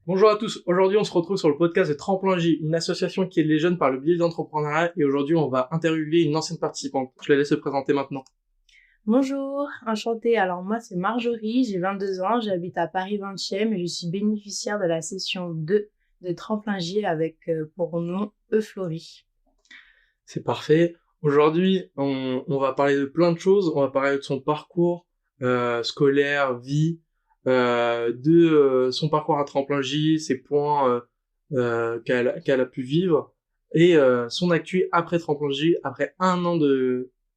Bonjour à tous, aujourd'hui on se retrouve sur le podcast de Tremplin J, une association qui aide les jeunes par le biais de l'entrepreneuriat et aujourd'hui on va interviewer une ancienne participante. Je la laisse se présenter maintenant. Bonjour, enchantée. Alors moi c'est Marjorie, j'ai 22 ans, j'habite à Paris 20e et je suis bénéficiaire de la session 2 de Tremplin J avec pour nom Euphorie. C'est parfait. Aujourd'hui on va parler de plein de choses, on va parler de son parcours scolaire, vie, de son parcours à Tremplin J, ses points qu'elle a pu vivre et son actu après Tremplin J, après un an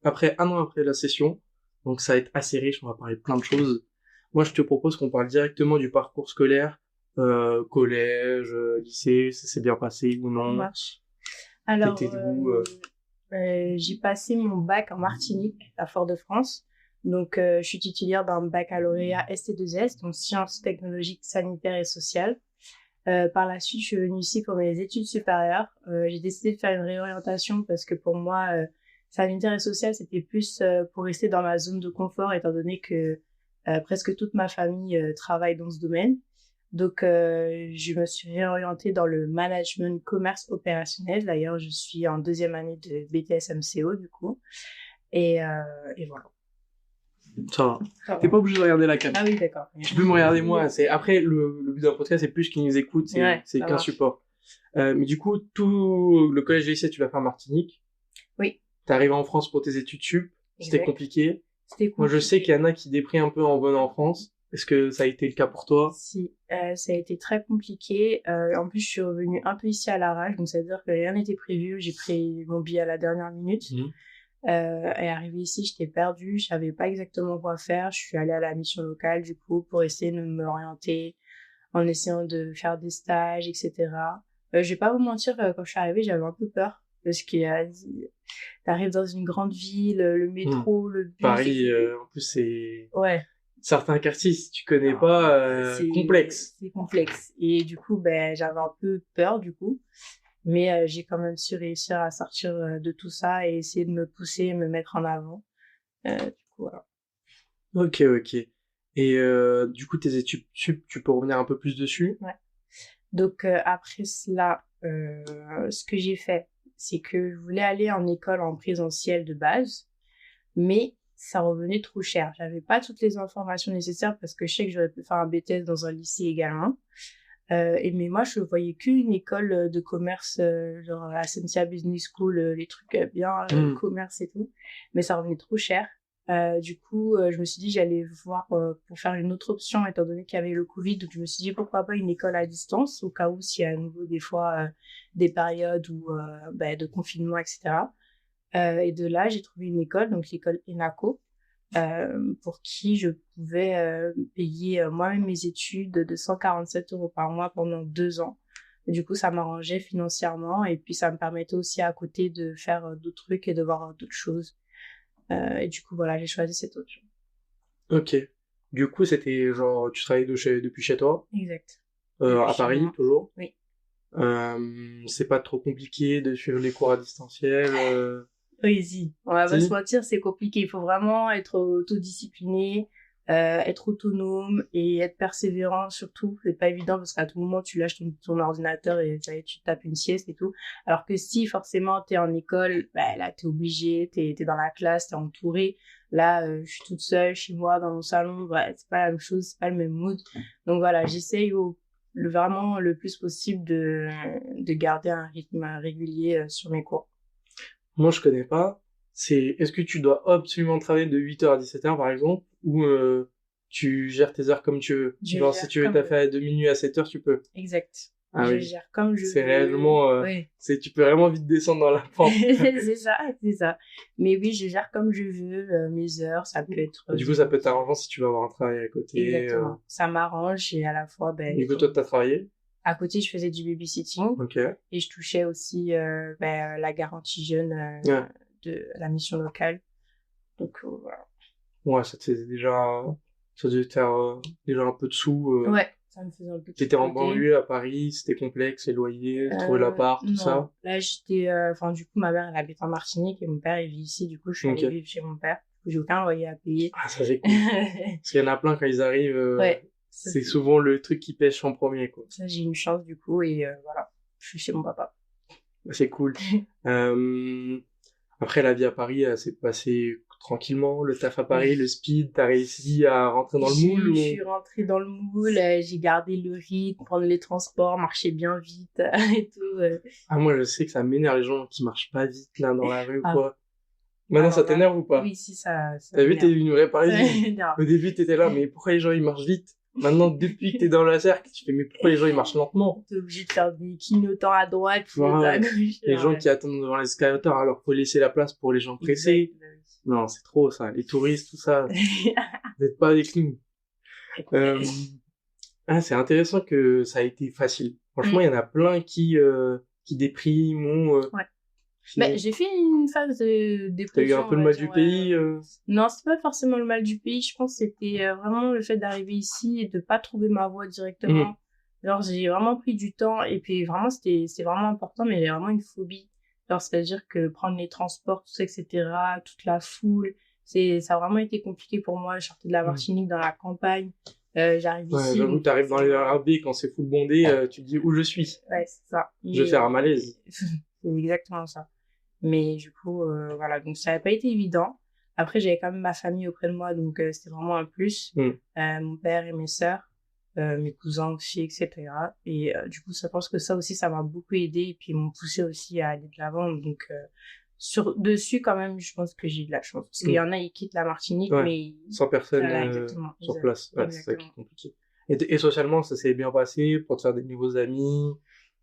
après la session. Donc ça va être assez riche, on va parler de plein de choses. Moi, je te propose qu'on parle directement du parcours scolaire, collège, lycée, ça s'est bien passé ou Ça non? marche. Alors T'étais d'où? j'ai passé mon bac en Martinique à Fort-de-France. Donc je suis titulaire d'un baccalauréat ST2S, donc sciences technologiques, sanitaires et sociales. Par la suite, je suis venue ici pour mes études supérieures. J'ai décidé de faire une réorientation parce que pour moi, sanitaire et social, c'était plus pour rester dans ma zone de confort, étant donné que presque toute ma famille travaille dans ce domaine. Donc, je me suis réorientée dans le management commerce opérationnel. D'ailleurs, je suis en deuxième année de BTS MCO, du coup. Et voilà. Ça va. Ça T'es va. pas obligé de regarder la cam. Ah oui, d'accord. Tu peux me regarder moi. C'est après le but d'un podcast, c'est plus qu'ils nous écoutent, Ouais, c'est ça qu'un marche. support. Mais du coup, tout le collège et lycée, tu l'as fait en Martinique. Oui, T'es arrivé en France pour tes études sup. C'était exact. compliqué. C'était Moi, je sais compliqué. qu'il y en a qui dépriment un peu en venant en France. Est-ce que ça a été le cas pour toi? Si, ça a été très compliqué. En plus, je suis revenue un peu ici à l'arrache, donc ça veut dire que rien n'était prévu. J'ai pris mon billet à la dernière minute. Mhm. Et arrivée ici, j'étais perdue, je savais pas exactement quoi faire. Je suis allée à la mission locale, du coup, pour essayer de m'orienter, en essayant de faire des stages, etc. Je vais pas vous mentir, quand je suis arrivée, j'avais un peu peur. Parce que t'arrives dans une grande ville, le Mhm. métro, le bus, Paris, etc. en plus, c'est Ouais. certains quartiers, si tu connais pas, complexe. C'est complexe. Et du coup, ben, j'avais un peu peur, du coup. Mais j'ai quand même su réussir à sortir de tout ça et essayer de me pousser, me mettre en avant. Du coup, voilà. Ok, ok. Et du coup, tes études sup, tu peux revenir un peu plus dessus? Ouais. Donc, après cela, ce que j'ai fait, c'est que je voulais aller en école en présentiel de base, mais ça revenait trop cher. J'avais pas toutes les informations nécessaires parce que je sais que j'aurais pu faire un BTS dans un lycée également. Mais moi, je voyais qu'une école de commerce, genre la Sensia Business School, les trucs bien Mhm. commerce et tout. Mais ça revenait trop cher. Du coup, je me suis dit j'allais voir pour faire une autre option étant donné qu'il y avait le Covid. Donc je me suis dit pourquoi pas une école à distance au cas où s'il y a à nouveau des fois des périodes où de confinement, etc. Et de là, j'ai trouvé une école, donc l'école ENACO, pour qui je pouvais payer moi-même mes études de 147 € par mois pendant 2 ans. Et du coup, ça m'arrangeait financièrement et puis ça me permettait aussi à côté de faire d'autres trucs et de voir d'autres choses. Et du coup, voilà, j'ai choisi cette option. Ok. Du coup, c'était genre, tu travaillais depuis chez toi, Exact. Depuis à chez Paris, moi. toujours. Oui. C'est pas trop compliqué de suivre les cours à distanciel. Oui, si. On va pas se Si? mentir, c'est compliqué. Il faut vraiment être autodiscipliné, être autonome et être persévérant surtout. C'est pas évident parce qu'à tout moment, tu lâches ton ordinateur et ça y est, tu tapes une sieste et tout. Alors que si forcément t'es en école, bah, là, t'es obligé, t'es dans la classe, t'es entouré. Là, je suis toute seule chez moi dans mon salon. Ouais, c'est pas la même chose, c'est pas le même mood. Donc voilà, j'essaye vraiment le plus possible de garder un rythme régulier sur mes cours. Moi, je connais pas. Est-ce que tu dois absolument travailler de 8h à 17h, par exemple, ou tu gères tes heures comme tu veux? Je Genre, si gère tu veux comme t'affaire de minuit à 7h, tu peux. exact. Ah Je oui. gère comme je C'est veux. réellement, Oui. tu peux vraiment vite descendre dans la pente. C'est ça, c'est ça. Mais oui, je gère comme je veux mes heures. Ça peut être Du coup, de ça peut t'arranger si tu veux avoir un travail à côté. exactement. Ça m'arrange et à la fois, Du coup, toi, t'as travaillé? à côté, je faisais du babysitting Ok. et je touchais aussi la garantie jeune Ouais. de la mission locale. Donc voilà. Ouais, ça devait te faire déjà un peu de sous. Ouais, ça me faisait un peu de sous T'étais de en côté. banlieue à Paris, c'était complexe, les loyers, trouver l'appart, tout Non, ça. là j'étais, enfin du coup ma mère elle habite en Martinique et mon père il vit ici, du coup je suis allée Ok. vivre chez mon père. Du coup, j'ai aucun loyer à payer. Ah, ça c'est cool. Parce qu'il y en a plein quand ils arrivent, Ouais, c'est souvent le truc qui pêche en premier, quoi. Ça, j'ai une chance, du coup, et voilà, je suis chez mon papa. C'est cool. Après, la vie à Paris, elle s'est passée tranquillement. Le taf à Paris, le speed, t'as réussi à rentrer dans le moule Je suis rentrée dans le moule, j'ai gardé le rythme, prendre les transports, marcher bien vite et tout. Ah, moi, je sais que ça m'énerve les gens qui marchent pas vite, là, dans la rue, Ah. quoi. Maintenant, ça t'énerve ou pas? Oui, si, ça T'as vu, t'es m'énerve. une vraie parisienne. Ça m'énerve. Au début, t'étais là, mais pourquoi les gens, ils marchent vite? Maintenant, depuis que t'es dans la cercle, tu fais, mais pourquoi les gens, ils marchent lentement? T'es obligé de faire des clignotants à droite, puis Ouais. à gauche. Les gens qui attendent devant l'escalator, alors faut laisser la place pour les gens pressés. Non, c'est trop, ça. Les touristes, tout ça. Vous n'êtes pas avec nous. C'est intéressant que ça a été facile. Franchement, il y en a plein qui dépriment ou... Ouais. Bah, j'ai fait une phase de dépression. T'as eu un peu le mal du pays Non, c'est pas forcément le mal du pays. Je pense que c'était vraiment le fait d'arriver ici et de pas trouver ma voie directement. Alors, j'ai vraiment pris du temps et puis vraiment, c'est vraiment important, mais j'ai vraiment une phobie. Alors, c'est-à-dire que prendre les transports, tout ça, etc., toute la foule, ça a vraiment été compliqué pour moi. Je sortais de la Martinique dans la campagne. J'arrive ici. J'avoue, t'arrives dans les RB quand c'est full bondé, tu te dis où je suis. Ouais, c'est ça. Je vais faire un malaise. C'est exactement ça. Mais du coup, voilà, donc ça n'a pas été évident. Après, j'avais quand même ma famille auprès de moi, donc c'était vraiment un plus. Mon père et mes sœurs, mes cousins aussi, etc. Et du coup, je pense que ça aussi, ça m'a beaucoup aidé et puis ils m'ont poussé aussi à aller de l'avant. Donc, dessus, quand même, je pense que j'ai de la chance. Parce qu'il y en a, ils quittent la Martinique, mais... Sans personne sur place. Ouais, c'est ça qui est compliqué. Et socialement, ça s'est bien passé pour te faire des nouveaux amis,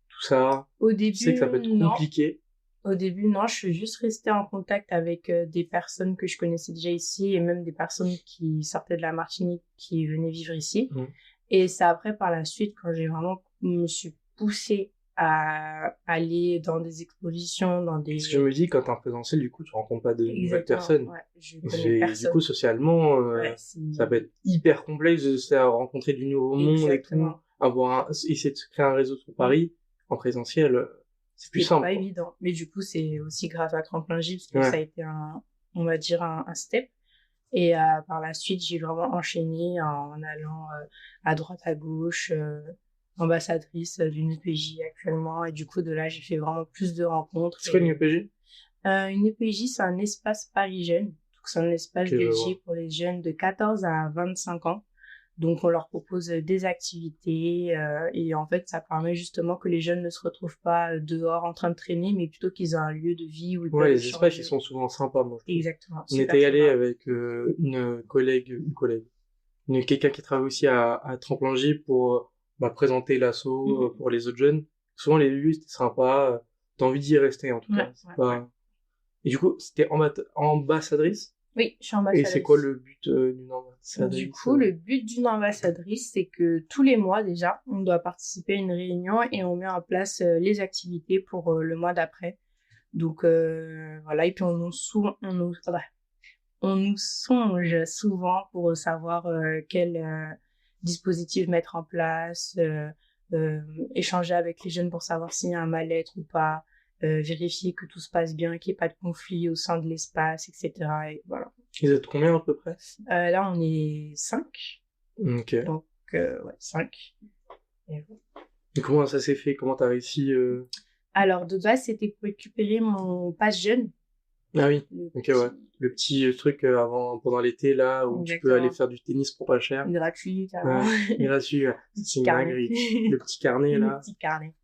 tout ça? Au début, tu sais que ça peut être compliqué. Au début, non, je suis juste restée en contact avec des personnes que je connaissais déjà ici et même des personnes qui sortaient de la Martinique, qui venaient vivre ici. Et c'est après, par la suite, quand me suis poussée à aller dans des expositions, dans des... Parce que je me dis, quand t'es en présentiel, du coup, tu rencontres pas de nouvelles personnes. Ouais, je connais personne. Du coup, socialement, ça peut être hyper complexe de se faire rencontrer du nouveau monde et tout. Essayer de se créer un réseau sur Paris en présentiel. C'est plus simple. C'est pas évident. Mais du coup, c'est aussi grâce à Tremplin J, parce que ça a été on va dire, un step. Et par la suite, j'ai vraiment enchaîné en allant à droite, à gauche, ambassadrice d'une EPJ actuellement. Et du coup, de là, j'ai fait vraiment plus de rencontres. C'est quoi une EPJ? Une EPJ, c'est un espace Paris Jeunes. Donc, c'est un espace dédié pour les jeunes de 14 à 25 ans. Donc, on leur propose des activités et en fait, ça permet justement que les jeunes ne se retrouvent pas dehors en train de traîner, mais plutôt qu'ils aient un lieu de vie où ils peuvent les espaces, ils sont souvent sympas, moi. Exactement. On était allé avec quelqu'un qui travaille aussi à Tremplin-J pour présenter l'asso pour les autres jeunes. Souvent, les lieux, c'était sympa. T'as envie d'y rester, en tout cas. Et du coup, c'était ambassadrice? Oui, je suis ambassadrice. Et c'est quoi le but d'une ambassadrice? Du coup, le but d'une ambassadrice, c'est que tous les mois déjà, on doit participer à une réunion et on met en place les activités pour le mois d'après. Donc voilà, et puis on nous songe souvent pour savoir quel dispositif mettre en place, échanger avec les jeunes pour savoir s'il y a un mal-être ou pas. Vérifier que tout se passe bien, qu'il n'y ait pas de conflit au sein de l'espace, etc. Et voilà. Vous êtes combien à peu près? Là, on est 5. Ok. Donc, 5. Et comment ça s'est fait? Comment t'as réussi Alors, de base, c'était pour récupérer mon pass jeune. Ah oui, le petit truc pendant l'été, là, où tu peux aller faire du tennis pour pas cher. Gratuit, carrément. Gratuit, c'est une dinguerie. Le petit carnet, là. Le petit carnet.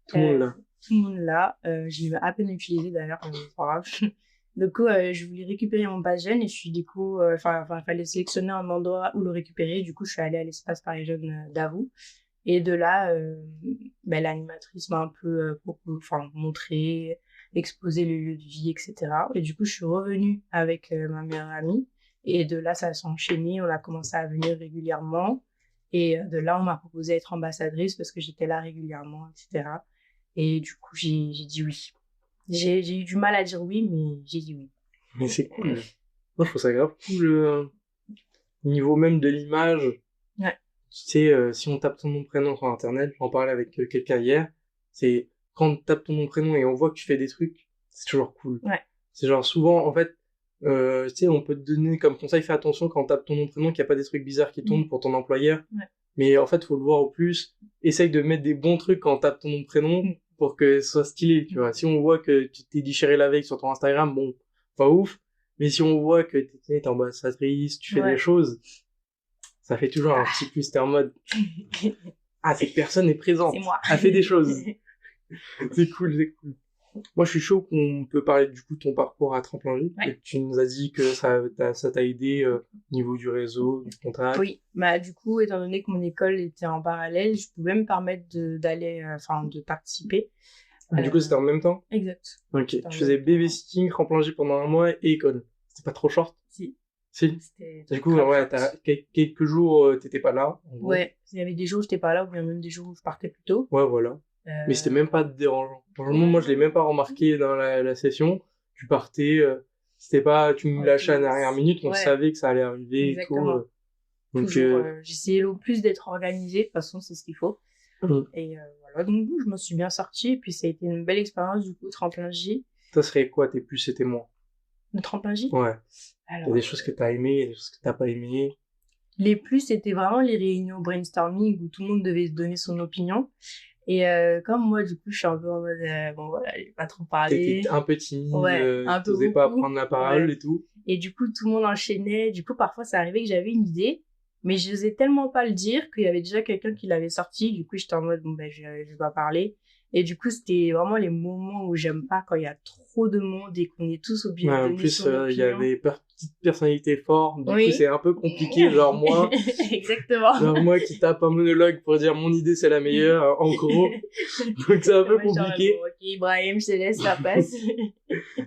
Tout le monde là. Tout le monde là. Je l'ai à peine utilisé d'ailleurs, c'est pas grave. Du coup, je voulais récupérer mon pass jeune et je suis du coup, il fallait sélectionner un endroit où le récupérer. Du coup, je suis allée à l'espace Paris Jeunes d'Avoue. Et de là, l'animatrice m'a un peu montré, exposé le lieu de vie, etc. Et du coup, je suis revenue avec ma meilleure amie. Et de là, ça s'est enchaîné. On a commencé à venir régulièrement. Et de là, on m'a proposé d'être ambassadrice parce que j'étais là régulièrement, etc. Et du coup, j'ai dit oui. J'ai eu du mal à dire oui, mais j'ai dit oui. Mais c'est cool. Moi, je trouve ça grave cool. Niveau même de l'image. Ouais. Tu sais, si on tape ton nom prénom sur Internet, j'en parlais avec quelqu'un hier, c'est quand on tape ton nom prénom et on voit que tu fais des trucs, c'est toujours cool. Ouais. C'est genre souvent, en fait, tu sais, on peut te donner comme conseil, fais attention quand on tape ton nom prénom qu'il n'y a pas des trucs bizarres qui tombent pour ton employeur. Ouais. Mais en fait, faut le voir au plus. Essaye de mettre des bons trucs quand on tape ton nom, prénom pour que ce soit stylé, tu vois. Si on voit que tu t'es déchiré la veille sur ton Instagram, bon, pas ouf. Mais si on voit que t'es ambassadrice, tu fais des choses, ça fait toujours un petit plus, t'es en mode, cette personne est présente. C'est moi. Elle fait des choses. C'est cool, c'est cool. Moi, je suis chaud qu'on peut parler du coup de ton parcours à Tremplin-Vite. Tu nous as dit que ça t'a aidé au niveau du réseau, du contact. Oui, bah du coup, étant donné que mon école était en parallèle, je pouvais me permettre de participer. Du coup, c'était en même temps? Exact. Ok. Tu faisais babysitting, Tremplin-Vite pendant un mois et école. C'était pas trop short? Si. Du coup, t'as quelques jours, t'étais pas là. Ouais, il y avait des jours où j'étais pas là, ou bien même des jours où je partais plus tôt. Ouais, voilà. Mais c'était même pas dérangeant. Franchement, moi, je l'ai même pas remarqué dans la session. Tu partais, c'était pas, tu me lâchais à la dernière minute, on savait que ça allait arriver. Exactement. Et tout. Donc, j'essayais le plus d'être organisée, de toute façon, c'est ce qu'il faut. Et voilà, donc je me suis bien sortie, et puis ça a été une belle expérience, du coup, tremplin J. Ça serait quoi, tes plus et tes moins? Le tremplin J? Ouais. Il y a des choses que t'as aimées, des choses que t'as pas aimées. Les plus, c'était vraiment les réunions brainstorming où tout le monde devait se donner son opinion. Et comme moi, du coup, je suis un peu en mode, bon voilà, j'ai pas trop parlé. T'étais un peu timide, t'osais pas prendre la parole et tout. Et du coup, tout le monde enchaînait. Du coup, parfois, ça arrivait que j'avais une idée, mais je n'osais tellement pas le dire qu'il y avait déjà quelqu'un qui l'avait sorti. Du coup, j'étais en mode, bon, ben, je vais pas parler. Et du coup, c'était vraiment les moments où j'aime pas quand il y a trop de monde et qu'on est tous obligés de donner son opinion. En plus, il y a des petites personnalités fortes. Du coup, c'est un peu compliqué. Genre moi. Exactement. Genre moi qui tape un monologue pour dire mon idée c'est la meilleure, en gros. Donc c'est un peu compliqué. Genre, ok, Ibrahim, je te laisse la passe.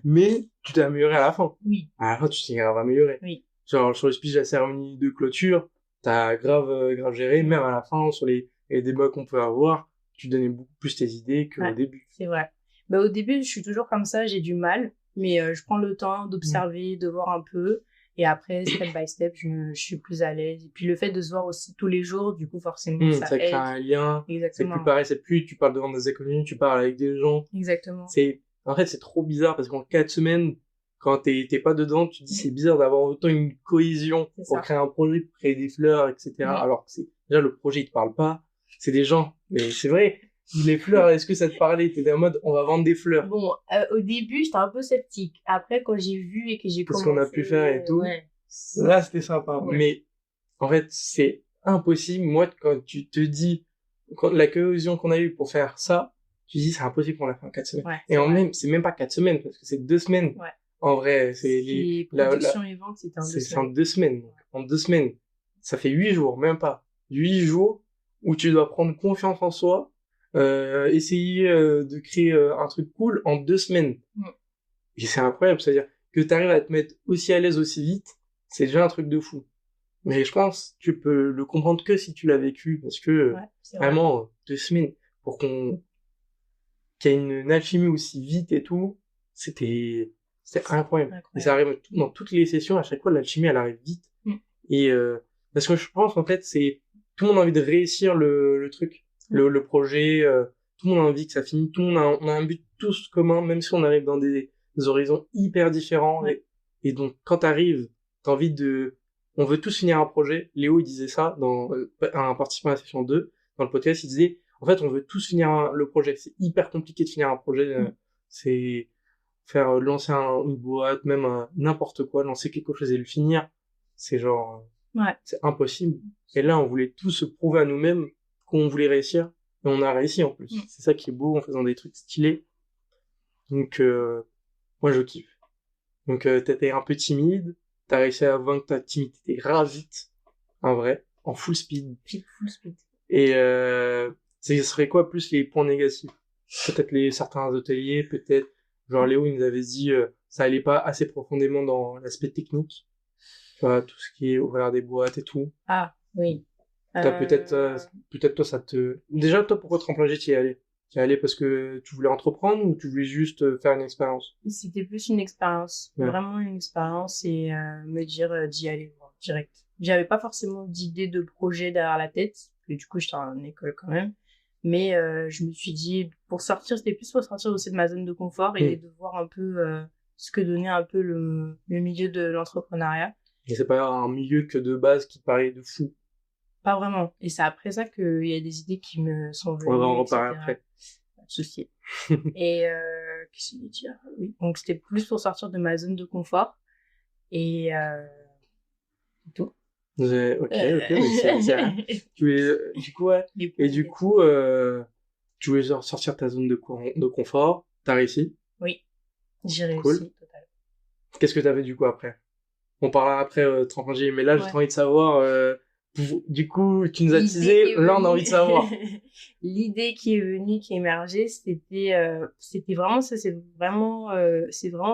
Mais tu t'es amélioré à la fin. Oui. À la fin, tu t'es grave amélioré. Oui. Genre sur le speech de la cérémonie de clôture, t'as grave géré. Même à la fin, sur les débats qu'on peut avoir, tu donnais beaucoup plus tes idées qu'au début. C'est vrai. Bah, au début, je suis toujours comme ça, j'ai du mal. Mais je prends le temps d'observer, de voir un peu. Et après, step by step, je suis plus à l'aise. Et puis le fait de se voir aussi tous les jours, du coup, forcément, ça crée aide. un lien. Exactement. C'est plus pareil, c'est plus tu parles devant des inconnus, tu parles avec des gens. Exactement. En fait, c'est trop bizarre parce qu'en 4 semaines, quand t'es pas dedans, tu te dis c'est bizarre d'avoir autant une cohésion pour créer un projet, pour créer des fleurs, etc. Alors que déjà le projet il te parle pas, c'est des gens. Mais c'est vrai, les fleurs, est-ce que ça te parlait? T'étais en mode on va vendre des fleurs. Bon, au début j'étais un peu sceptique. Après quand j'ai vu et que j'ai commencé, ce qu'on a pu faire et tout, là c'était sympa. Mais en fait c'est impossible. Moi quand tu te dis la cohésion qu'on a eue pour faire ça, tu dis c'est impossible qu'on l'a fait en 4 semaines. Et c'est même pas 4 semaines parce que c'est 2 semaines. En vrai, c'est production et vente, c'était en 2 semaines. C'est en 2 semaines. En 2 semaines, ça fait 8 jours, même pas. 8 jours où tu dois prendre confiance en soi, essayer de créer un truc cool en 2 semaines. Et c'est incroyable, c'est-à-dire que t'arrives à te mettre aussi à l'aise aussi vite, c'est déjà un truc de fou. Mais je pense tu peux le comprendre que si tu l'as vécu, parce que vraiment 2 semaines pour qu'il y ait une alchimie aussi vite et tout, c'était incroyable. Et ça arrive dans toutes les sessions, à chaque fois l'alchimie elle arrive vite. Et parce que je pense en fait c'est tout le monde a envie de réussir le truc, le projet, tout le monde a envie que ça finisse, tout le monde on a un but tous commun, même si on arrive dans des horizons hyper différents. Et donc quand t'arrives, t'as envie on veut tous finir un projet. Léo il disait ça dans un participant à la session 2 dans le podcast, il disait en fait on veut tous finir le projet, c'est hyper compliqué de finir un projet, c'est faire lancer une boîte, même n'importe quoi, lancer quelque chose et le finir, c'est genre c'est impossible. Et là on voulait tous se prouver à nous-mêmes qu'on voulait réussir et on a réussi en plus. C'est ça qui est beau en faisant des trucs stylés. Donc moi je kiffe. Donc t'étais un peu timide, t'as réussi à vaincre ta timidité grave vite, en vrai, en full speed. Full speed. Et ce serait quoi plus les points négatifs? Peut-être certains ateliers, peut-être genre Léo il nous avait dit ça allait pas assez profondément dans l'aspect technique, tu vois, tout ce qui est ouvrir des boîtes et tout. Ah oui. Peut-être toi ça te déjà toi pourquoi Tremplin J t'y es allé parce que tu voulais entreprendre ou tu voulais juste faire une expérience? C'était plus une expérience, vraiment une expérience et me dire d'y aller direct. J'avais pas forcément d'idée de projet derrière la tête, et du coup j'étais en école quand même. Mais je me suis dit, c'était plus pour sortir aussi de ma zone de confort et de voir un peu ce que donnait un peu le milieu de l'entrepreneuriat. Et c'est pas un milieu que de base qui paraît de fou. Pas vraiment. Et c'est après ça qu'il y a des idées qui me sont venues, On va en etc. reparler après. Pas de souci. Et qu'est-ce que je veux dire? Oui. Donc, c'était plus pour sortir de ma zone de confort. Et tout. Ok, mais c'est rien. Du coup, ouais. Et du coup, tu voulais sortir de ta zone de confort. T'as réussi. Oui, j'ai Cool. réussi, totalement. Qu'est-ce que t'as fait du coup après? On parlera après tremplin G, mais là, j'ai Ouais. trop envie de savoir. Du coup, tu nous as teasé. Là, on a envie de savoir. L'idée qui est venue, qui est émergée, c'était vraiment ça. C'est vraiment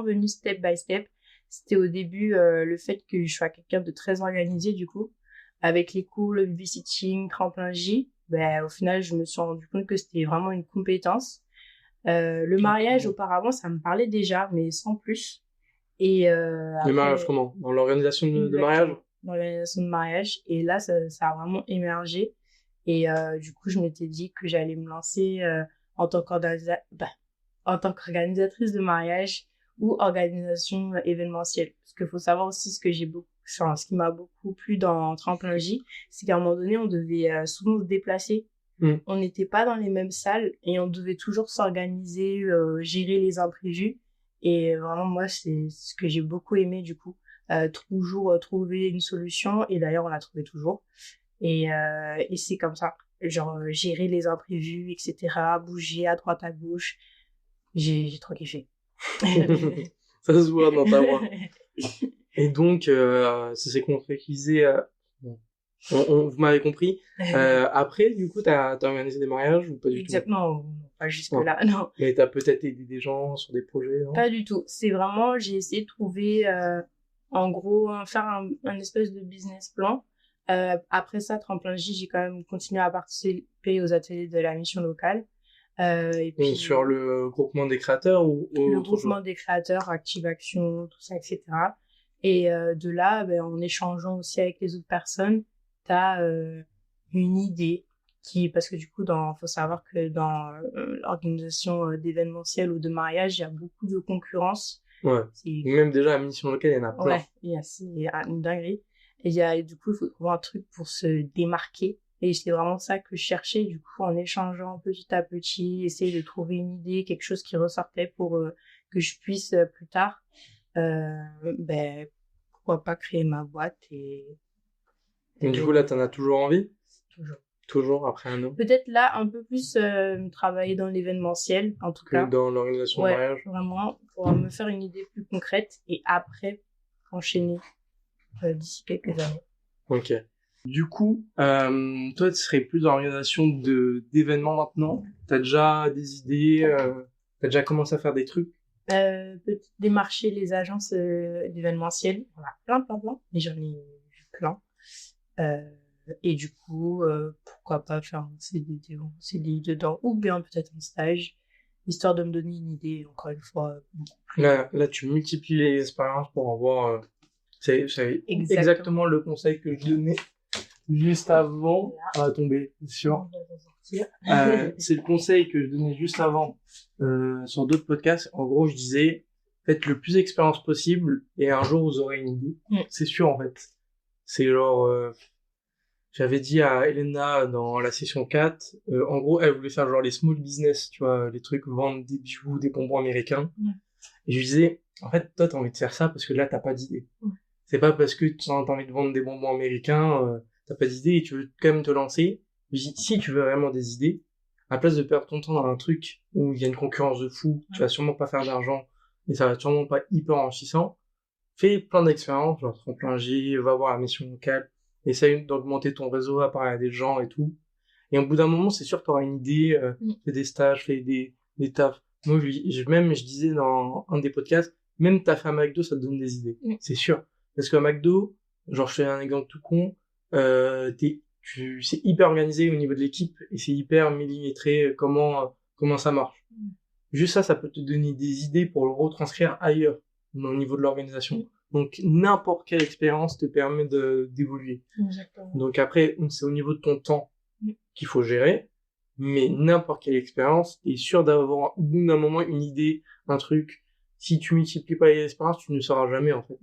venu step by step. C'était au début le fait que je sois quelqu'un de très organisé, du coup, avec les cours, le babysitting, tremplin J. Ben, au final, je me suis rendu compte que c'était vraiment une compétence. Le mariage, auparavant, ça me parlait déjà, mais sans plus. Et Le mariage, après, comment? Dans l'organisation de mariage? exactement, dans l'organisation de mariage. Et là, ça a vraiment émergé. Et du coup, je m'étais dit que j'allais me lancer en tant en tant qu'organisatrice de mariage ou organisation événementielle. Parce qu'il faut savoir aussi ce qui m'a beaucoup plu dans Tremplin J, c'est qu'à un moment donné, on devait souvent se déplacer. On n'était pas dans les mêmes salles et on devait toujours s'organiser, gérer les imprévus. Et vraiment, moi, c'est ce que j'ai beaucoup aimé, du coup. Toujours trouver une solution. Et d'ailleurs, on l'a trouvé toujours. Et c'est comme ça. Genre, gérer les imprévus, etc. Bouger à droite, à gauche. J'ai trop kiffé. Ça se voit dans ta voix. Et donc, ça s'est concrétisé. Bon. Vous m'avez compris. Après, du coup, t'as organisé des mariages ou pas du tout? Exactement, pas jusque-là, non. Mais t'as peut-être aidé des gens sur des projets, non? Pas du tout. C'est vraiment, j'ai essayé de trouver, en gros, faire un espèce de business plan. Après ça, Tremplin J, j'ai quand même continué à participer aux ateliers de la mission locale. Et puis, Sur le groupement des créateurs ou le autre chose? groupement des créateurs, Active Action, tout ça, etc. Et de là, ben, en échangeant aussi avec les autres personnes, t'as une idée parce que du coup, faut savoir que dans l'organisation d'événementiel ou de mariage, il y a beaucoup de concurrence. Ouais. Même déjà, à mission locale, il y en a plein. Ouais, c'est une dinguerie. Et du coup, il faut trouver un truc pour se démarquer. Et c'est vraiment ça que je cherchais, du coup, en échangeant petit à petit, essayer de trouver une idée, quelque chose qui ressortait pour que je puisse plus tard, ben, pourquoi pas créer ma boîte et Du coup, là, t'en as toujours envie? toujours. Toujours, après un an? Peut-être là, un peu plus travailler dans l'événementiel, en tout cas. Que dans l'organisation de mariage? Vraiment, pour me faire une idée plus concrète et après, enchaîner d'ici quelques années. Ok. Du coup, toi, tu serais plus dans l'organisation d'événements maintenant. T'as déjà des idées, t'as déjà commencé à faire des trucs? Peut-être démarcher les agences d'événementiel. On a plein, mais j'en ai vu plein. Et du coup, pourquoi pas faire un CDI dedans, ou bien peut-être un stage, histoire de me donner une idée, encore une fois. Là, tu multiplies les expériences pour avoir... c'est exactement le conseil que je donnais juste avant à tomber, c'est sûr. C'est le conseil que je donnais juste avant sur d'autres podcasts. En gros, je disais, faites le plus d'expérience possible et un jour vous aurez une idée. C'est sûr, en fait. C'est genre... j'avais dit à Elena dans la session 4, en gros, elle voulait faire genre les small business, tu vois, les trucs, vendre des bijoux, des bonbons américains. Et je lui disais, en fait, toi, t'as envie de faire ça parce que là, t'as pas d'idée. C'est pas parce que t'as envie de vendre des bonbons américains, t'as pas d'idée et tu veux quand même te lancer. Je dis, si tu veux vraiment des idées, à la place de perdre ton temps dans un truc où il y a une concurrence de fou, tu vas sûrement pas faire d'argent et ça va sûrement pas hyper enrichissant, fais plein d'expériences, genre tremplin J, va voir la mission locale, essaye d'augmenter ton réseau, à parler à des gens et tout. Et au bout d'un moment, c'est sûr que t'auras une idée, fais des stages, fais des tafs. Moi, je disais dans un des podcasts, même taf à McDo, ça te donne des idées. C'est sûr. Parce qu'à McDo, genre, je fais un exemple tout con, c'est hyper organisé au niveau de l'équipe et c'est hyper millimétré comment ça marche. Juste ça peut te donner des idées pour le retranscrire ailleurs, au niveau de l'organisation. Donc, n'importe quelle expérience te permet d'évoluer. Exactement. Donc après, c'est au niveau de ton temps qu'il faut gérer, mais n'importe quelle expérience, t'es sûr d'avoir au bout d'un moment une idée, un truc. Si tu multiplies pas les expériences, tu ne sauras jamais, en fait.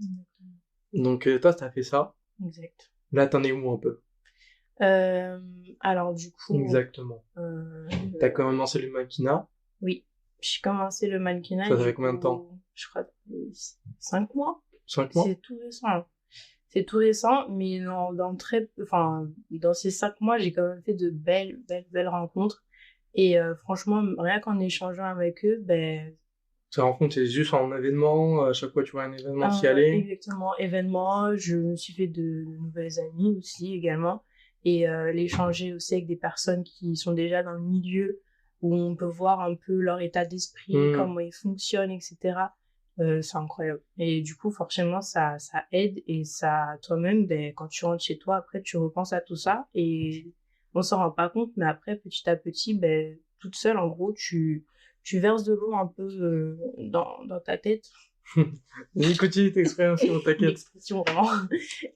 Donc toi, t'as fait ça. Exact. Là, t'en es où un peu? Alors du coup, Exactement. euh, T'as commencé le mannequinat. oui, j'ai commencé le mannequinat. Ça Du fait combien de temps? coup, je crois que 5 mois. 5 mois? C'est tout récent. C'est tout récent, mais dans ces 5 mois, j'ai quand même fait de belles rencontres. Et franchement, rien qu'en échangeant avec eux, ben, Ça rencontre, c'est juste en événement, à chaque fois que tu vois un événement, t'y aller. exactement, événement, je me suis fait de nouvelles amies aussi également. Et l'échanger aussi avec des personnes qui sont déjà dans le milieu, où on peut voir un peu leur état d'esprit, comment ils fonctionnent, etc. C'est incroyable. Et du coup, forcément, ça aide et ça, toi-même, ben, quand tu rentres chez toi, après, tu repenses à tout ça et on s'en rend pas compte, mais après, petit à petit, ben, toute seule, en gros, tu verses de l'eau un peu dans ta tête. Vas-y, continue tes expériences, t'inquiète. L'expression, vraiment.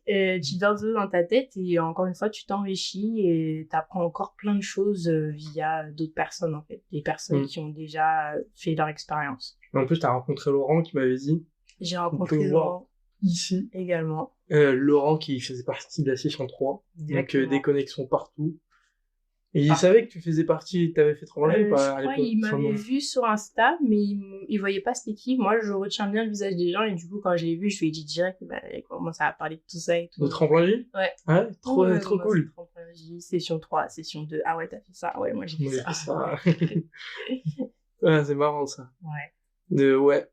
Et tu verses de l'eau dans ta tête et encore une fois, tu t'enrichis et tu apprends encore plein de choses via d'autres personnes, en fait. Des personnes qui ont déjà fait leur expérience. En plus, t'as rencontré Laurent qui m'avait dit. J'ai rencontré Laurent ici. Également. Laurent qui faisait partie de la session 3. Exactement. Donc, des connexions partout. Et il savait que tu faisais partie, t'avais fait trembler ou pas à l'époque? Il m'avait vu sur Insta, mais il voyait pas c'était qui. Moi, je retiens bien le visage des gens et du coup, quand je l'ai vu, je lui ai dit direct, bah, il commence à parler de tout ça et tout. De Tremplin-J? Ouais. Ouais, trop cool. Tremplin-J, session 3, session 2. Ah ouais, t'as fait ça? Ouais, moi j'ai fait ça. Ouais, c'est marrant ça. Ouais. Mais ouais,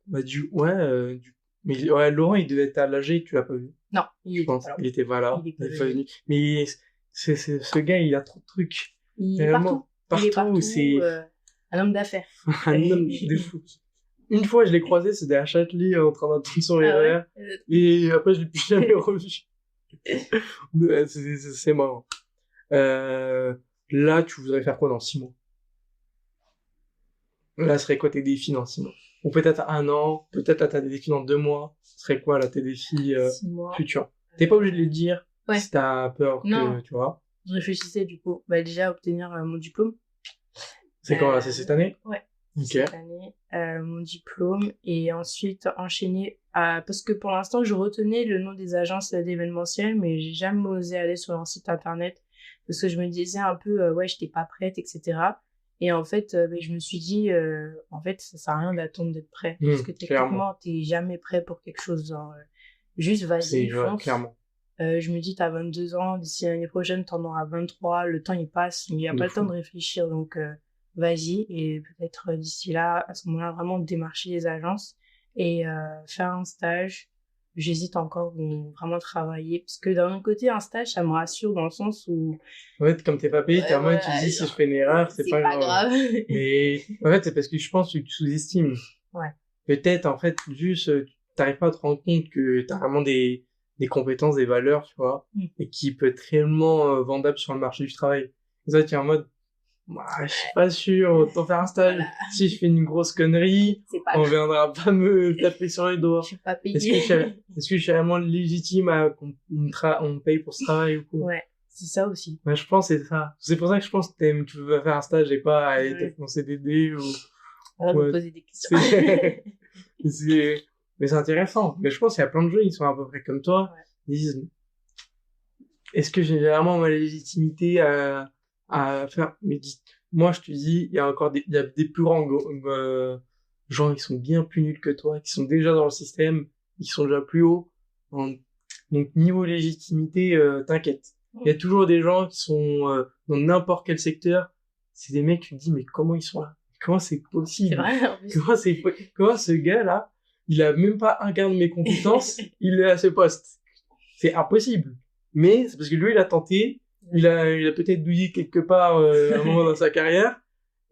Laurent, il devait être à l'âge, tu l'as pas vu. Non, il était pas là. Il est pas venu. Mais ce gars, il a trop de trucs. Il est partout. Partout, c'est un homme d'affaires. Un homme de fou. Une fois, je l'ai croisé, c'était à Châtelet, en train d'attendre son RER. Ouais. Et après, je l'ai plus jamais revu. C'est marrant. Là, tu voudrais faire quoi dans 6 mois? Là, serait quoi tes défis dans 6 mois? Ou peut-être 1 an, peut-être t'as des défis dans 2 mois. Ce serait quoi, là, tes défis futurs? T'es pas obligé de les dire si t'as peur que, tu vois. Je réfléchissais du coup. Bah, déjà, obtenir mon diplôme. C'est quand là? C'est cette année? Ouais. Okay. Cette année, mon diplôme et ensuite enchaîner parce que pour l'instant, je retenais le nom des agences d'événementiel, mais j'ai jamais osé aller sur leur site internet parce que je me disais un peu, ouais, j'étais pas prête, etc. Et en fait, je me suis dit, en fait, ça sert à rien d'attendre d'être prêt parce que techniquement, t'es jamais prêt pour quelque chose. Genre, juste vas-y, fonce. Clairement. Je me dis, t'as 22 ans, d'ici l'année prochaine, t'en auras 23, le temps il passe, il n'y a pas le temps de réfléchir, donc vas-y, et peut-être d'ici là, à ce moment-là, vraiment démarcher les agences et faire un stage. J'hésite encore ou vraiment travailler, parce que d'un autre côté, un stage, ça me rassure dans le sens où... En fait, comme t'es pas payé, t'es en mode, tu te dis, si je fais une erreur, c'est pas grave. Mais en fait, c'est parce que je pense que tu sous-estimes. Ouais. Peut-être, en fait, juste, t'arrives pas à te rendre compte que t'as vraiment des compétences, des valeurs, tu vois, et qui peut être réellement vendable sur le marché du travail. Et ça, tu es en mode, je suis pas sûr, autant faire un stage. Voilà. Si je fais une grosse connerie, on viendra pas me taper sur les doigts. Je suis pas payé. Est-ce que je suis vraiment légitime à qu'on me paye pour ce travail ou quoi? Ouais, c'est ça aussi. Ouais, je pense que c'est ça. C'est pour ça que je pense que tu veux faire un stage et pas aller être en CDD ou... me poser des questions. Mais c'est intéressant. Mais je pense qu'il y a plein de gens, ils sont à peu près comme toi. Ouais. Ils disent, est-ce que j'ai vraiment ma légitimité à faire? Mais moi, je te dis, il y a des plus grands gens qui sont bien plus nuls que toi, qui sont déjà dans le système, qui sont déjà plus hauts. Donc, niveau légitimité, t'inquiète. Il y a toujours des gens qui sont dans n'importe quel secteur. C'est des mecs, tu te dis, mais comment ils sont là? Comment c'est possible? C'est vrai, comment ce gars-là, il a même pas un quart de mes compétences, il est à ce poste. C'est impossible. Mais c'est parce que lui, il a tenté, il a peut-être douillé quelque part à un moment dans sa carrière,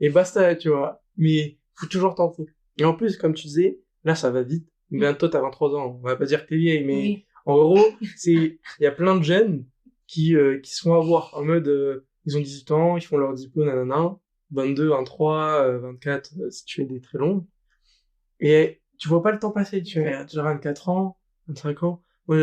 et basta, tu vois. Mais faut toujours tenter. Et en plus, comme tu disais, là, ça va vite. Bientôt, t'as 23 ans. On va pas dire que t'es vieille, mais en gros, il y a plein de jeunes qui se font avoir en mode, ils ont 18 ans, ils font leur diplôme, nanana, 22, 23, 24, si tu fais des très longs. Et tu vois pas le temps passer, tu as déjà 24 ans, 25 ans. Moi,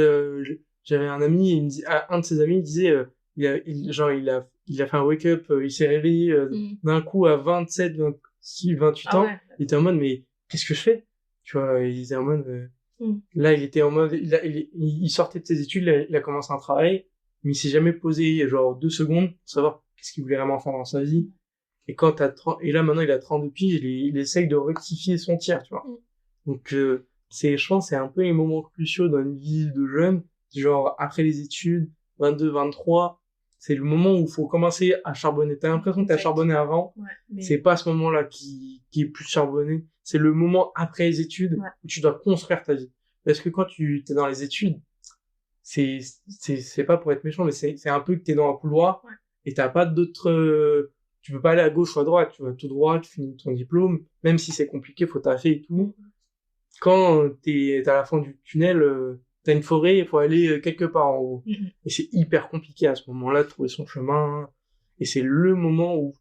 j'avais un ami, un de ses amis, il disait, il a fait un wake-up, il s'est réveillé d'un coup à 27, 26, 28 ans. Il était en mode, mais qu'est-ce que je fais? Tu vois, il était en mode, là, il était en mode, il sortait de ses études, il a commencé un travail, mais il s'est jamais posé, genre, 2 secondes pour savoir qu'est-ce qu'il voulait vraiment faire dans sa vie. Et et là, maintenant, il a 32 piges, il essaye de rectifier son tir, tu vois. Donc, je pense, c'est un peu les moments cruciaux dans une vie de jeune, genre, après les études, 22, 23, c'est le moment où il faut commencer à charbonner. T'as l'impression que t'as charbonné avant. C'est pas ce moment-là qui est plus charbonné. C'est le moment après les études où tu dois construire ta vie. Parce que quand t'es dans les études, c'est pas pour être méchant, mais c'est un peu que t'es dans un couloir et t'as pas d'autres, tu peux pas aller à gauche ou à droite. Tu vas tout droit, tu finis ton diplôme. Même si c'est compliqué, faut taffer et tout. Quand t'es à la fin du tunnel, t'as une forêt, il faut aller quelque part en haut. Et c'est hyper compliqué à ce moment-là de trouver son chemin. Et c'est le moment où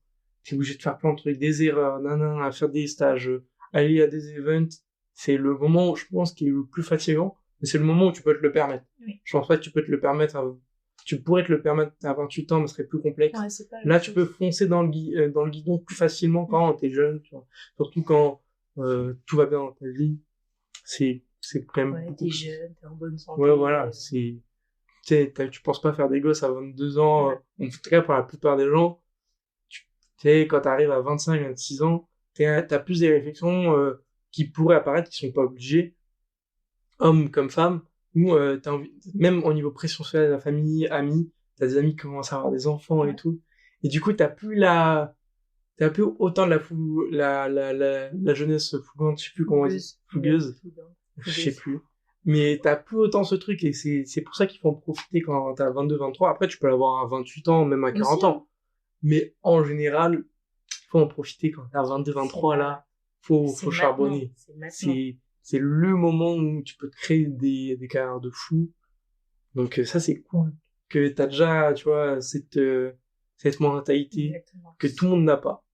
t'es obligé de faire plein de trucs, des erreurs, à faire des stages, aller à des events. C'est le moment où je pense qui est le plus fatigant, mais c'est le moment où tu peux te le permettre. Je pense pas que tu peux te le permettre tu pourrais te le permettre à 28 ans, mais ce serait plus complexe. Là, tu peux foncer dans le guidon plus facilement quand t'es jeune, tu vois. Surtout quand tout va bien dans ta vie. C'est quand même t'es jeune, t'es en bonne santé. Ouais, voilà, tu penses pas faire des gosses à 22 ans, en tout cas pour la plupart des gens. Quand t'arrives à 25, 26 ans, t'as plus des réflexions qui pourraient apparaître, qui sont pas obligées, hommes comme femmes, ou t'as envie, même au niveau pression sociale de la famille, amis, t'as des amis qui commencent à avoir des enfants et tout, et du coup t'as plus autant de la jeunesse fouguante, je sais plus comment on dit, fougueuse, je sais plus. Mais t'as plus autant ce truc, et c'est pour ça qu'il faut en profiter quand t'as 22, 23. Après, tu peux l'avoir à 28 ans, même à 40 ans. Mais en général, il faut en profiter quand t'as 22, 23, là. Faut charbonner. C'est le moment où tu peux te créer des carrières de fou. Donc, ça, c'est cool. Que t'as déjà, tu vois, cette mentalité que tout le monde n'a pas.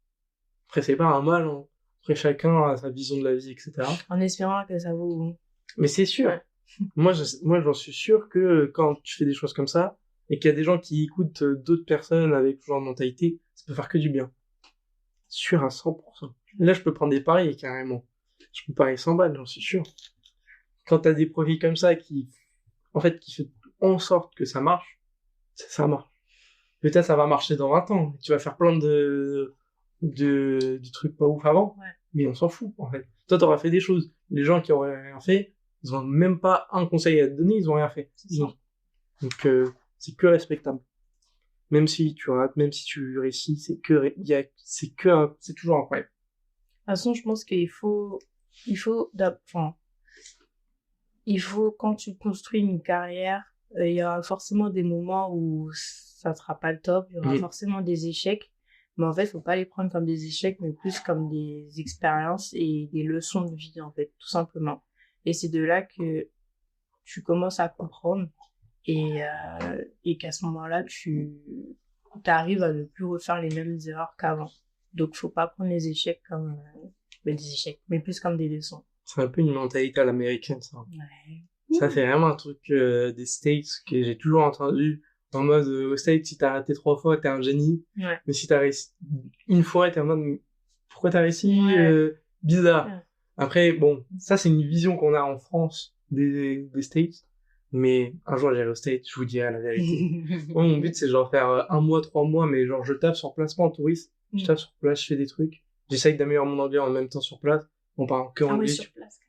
Après, c'est pas un mal, hein. Après, chacun a sa vision de la vie, etc. En espérant que ça vaut. Mais c'est sûr. Moi, j'en suis sûr que quand tu fais des choses comme ça, et qu'il y a des gens qui écoutent d'autres personnes avec ce genre de mentalité, ça peut faire que du bien. Sûr à 100%. Là, je peux prendre des paris, carrément. Je peux parier 100 balles, j'en suis sûr. Quand t'as des profils comme ça qui font en sorte que ça marche, ça marche. Peut-être ça va marcher dans 20 ans. Tu vas faire plein de trucs pas ouf avant, mais on s'en fout, en fait. Toi, t'auras fait des choses. Les gens qui auraient rien fait, ils ont même pas un conseil à te donner, ils ont rien fait. Donc, c'est que respectable. Même si tu rates, même si tu réussis, c'est toujours incroyable. De toute façon, je pense qu'il faut, quand tu construis une carrière, il y aura forcément des moments où ça sera pas le top, il y aura forcément des échecs. Mais en fait, faut pas les prendre comme des échecs, mais plus comme des expériences et des leçons de vie, en fait, tout simplement. Et c'est de là que tu commences à comprendre et qu'à ce moment-là, tu arrives à ne plus refaire les mêmes erreurs qu'avant. Donc, faut pas prendre les échecs comme des échecs, mais plus comme des leçons. C'est un peu une mentalité à l'américaine, ça. Ça, c'est vraiment un truc des States que j'ai toujours entendu. En mode, au States, si t'as raté 3 fois, t'es un génie. Mais si t'as réussi une fois, t'es en mode, pourquoi t'as réussi? Bizarre. Après, bon, ça, c'est une vision qu'on a en France des States. Mais un jour, j'irai aux States, je vous dirai la vérité. Moi, mon but, c'est genre faire 1 mois, 3 mois, mais genre, je tape sur place, pas en touriste. Je tape sur place, je fais des trucs. J'essaye d'améliorer mon anglais en même temps sur place. On parle que anglais. Sur place.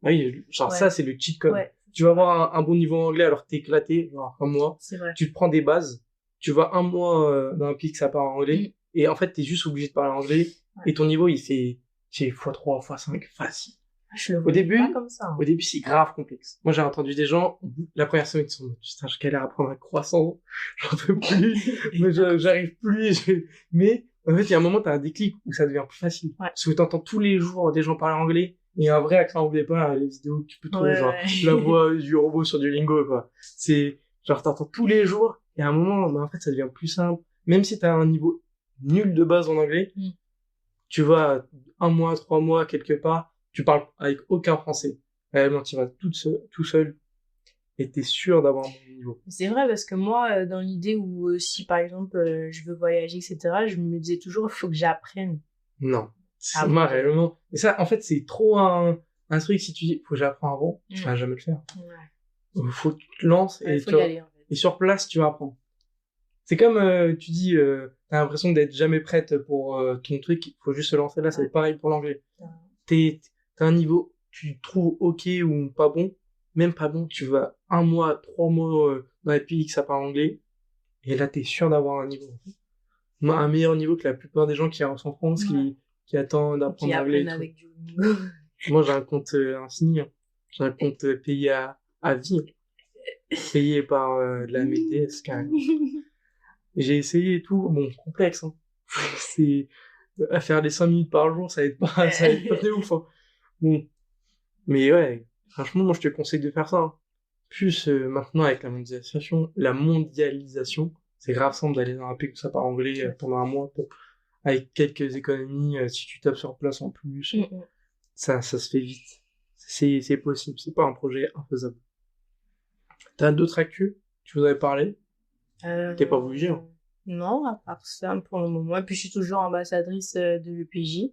Oui, genre ça, c'est le cheat code. Tu vas avoir un bon niveau en anglais alors que t'es éclaté, genre comme moi. C'est vrai. Tu te prends des bases. Tu vas 1 mois dans un pays que ça parle en anglais. Et en fait, t'es juste obligé de parler anglais. Et ton niveau, il fait x3, x5, facile. Je le vois pas comme ça. Au début, c'est grave complexe. Moi, j'ai entendu des gens, la première semaine, ils sont dit, putain, je galère à prendre un croissant. J'en peux plus. Moi, j'arrive plus. Mais, en fait, il y a un moment, t'as un déclic où ça devient plus facile. Parce que t'entends tous les jours des gens parler anglais. Et un vrai accent anglais, pas les vidéos que tu peux trouver, genre, la voix du robot sur du lingo, quoi. C'est, genre, t'entends tous les jours. Et à un moment, en fait, ça devient plus simple. Même si t'as un niveau nul de base en anglais, tu vas 1 mois, 3 mois, quelque part, tu parles avec aucun français. Réellement, tu vas tout seul. Et t'es sûr d'avoir un bon niveau. C'est vrai, parce que moi, dans l'idée où, si par exemple, je veux voyager, etc., je me disais toujours, il faut que j'apprenne. Non. Moi, réellement. Et ça, en fait, c'est trop un truc, si tu dis, faut que j'apprends avant, tu vas jamais le faire. Faut que tu te lances et faut y aller, en fait. Et sur place, tu vas apprendre. C'est comme, tu dis, t'as l'impression d'être jamais prête pour ton truc, il faut juste se lancer là, c'est pareil pour l'anglais. T'as un niveau, tu trouves ok ou pas bon, même pas bon, tu vas 1 mois, 3 mois dans les pays que ça parle anglais, et là t'es sûr d'avoir un niveau. Un meilleur niveau que la plupart des gens qui restent en France, qui attendent d'apprendre l'anglais. Qui apprennent avec du niveau. Moi j'ai un compte infini, hein. J'ai un compte payé à vie, payé par de la MTS carrément. J'ai essayé et tout, bon, complexe, hein. C'est, à faire les 5 minutes par jour, ça aide pas de ouf, hein. Bon. Mais ouais, franchement, moi, je te conseille de faire ça, hein. Plus, maintenant, avec la mondialisation, c'est grave simple d'aller dans un pays où ça parle anglais pendant 1 mois, avec quelques économies, si tu tapes sur place en plus, ça se fait vite. C'est possible, c'est pas un projet infaisable. T'as d'autres actus? Tu voudrais parler? T'es pas obligé, hein. Non, à part ça, pour le moment. Et puis, je suis toujours ambassadrice de l'EPJ.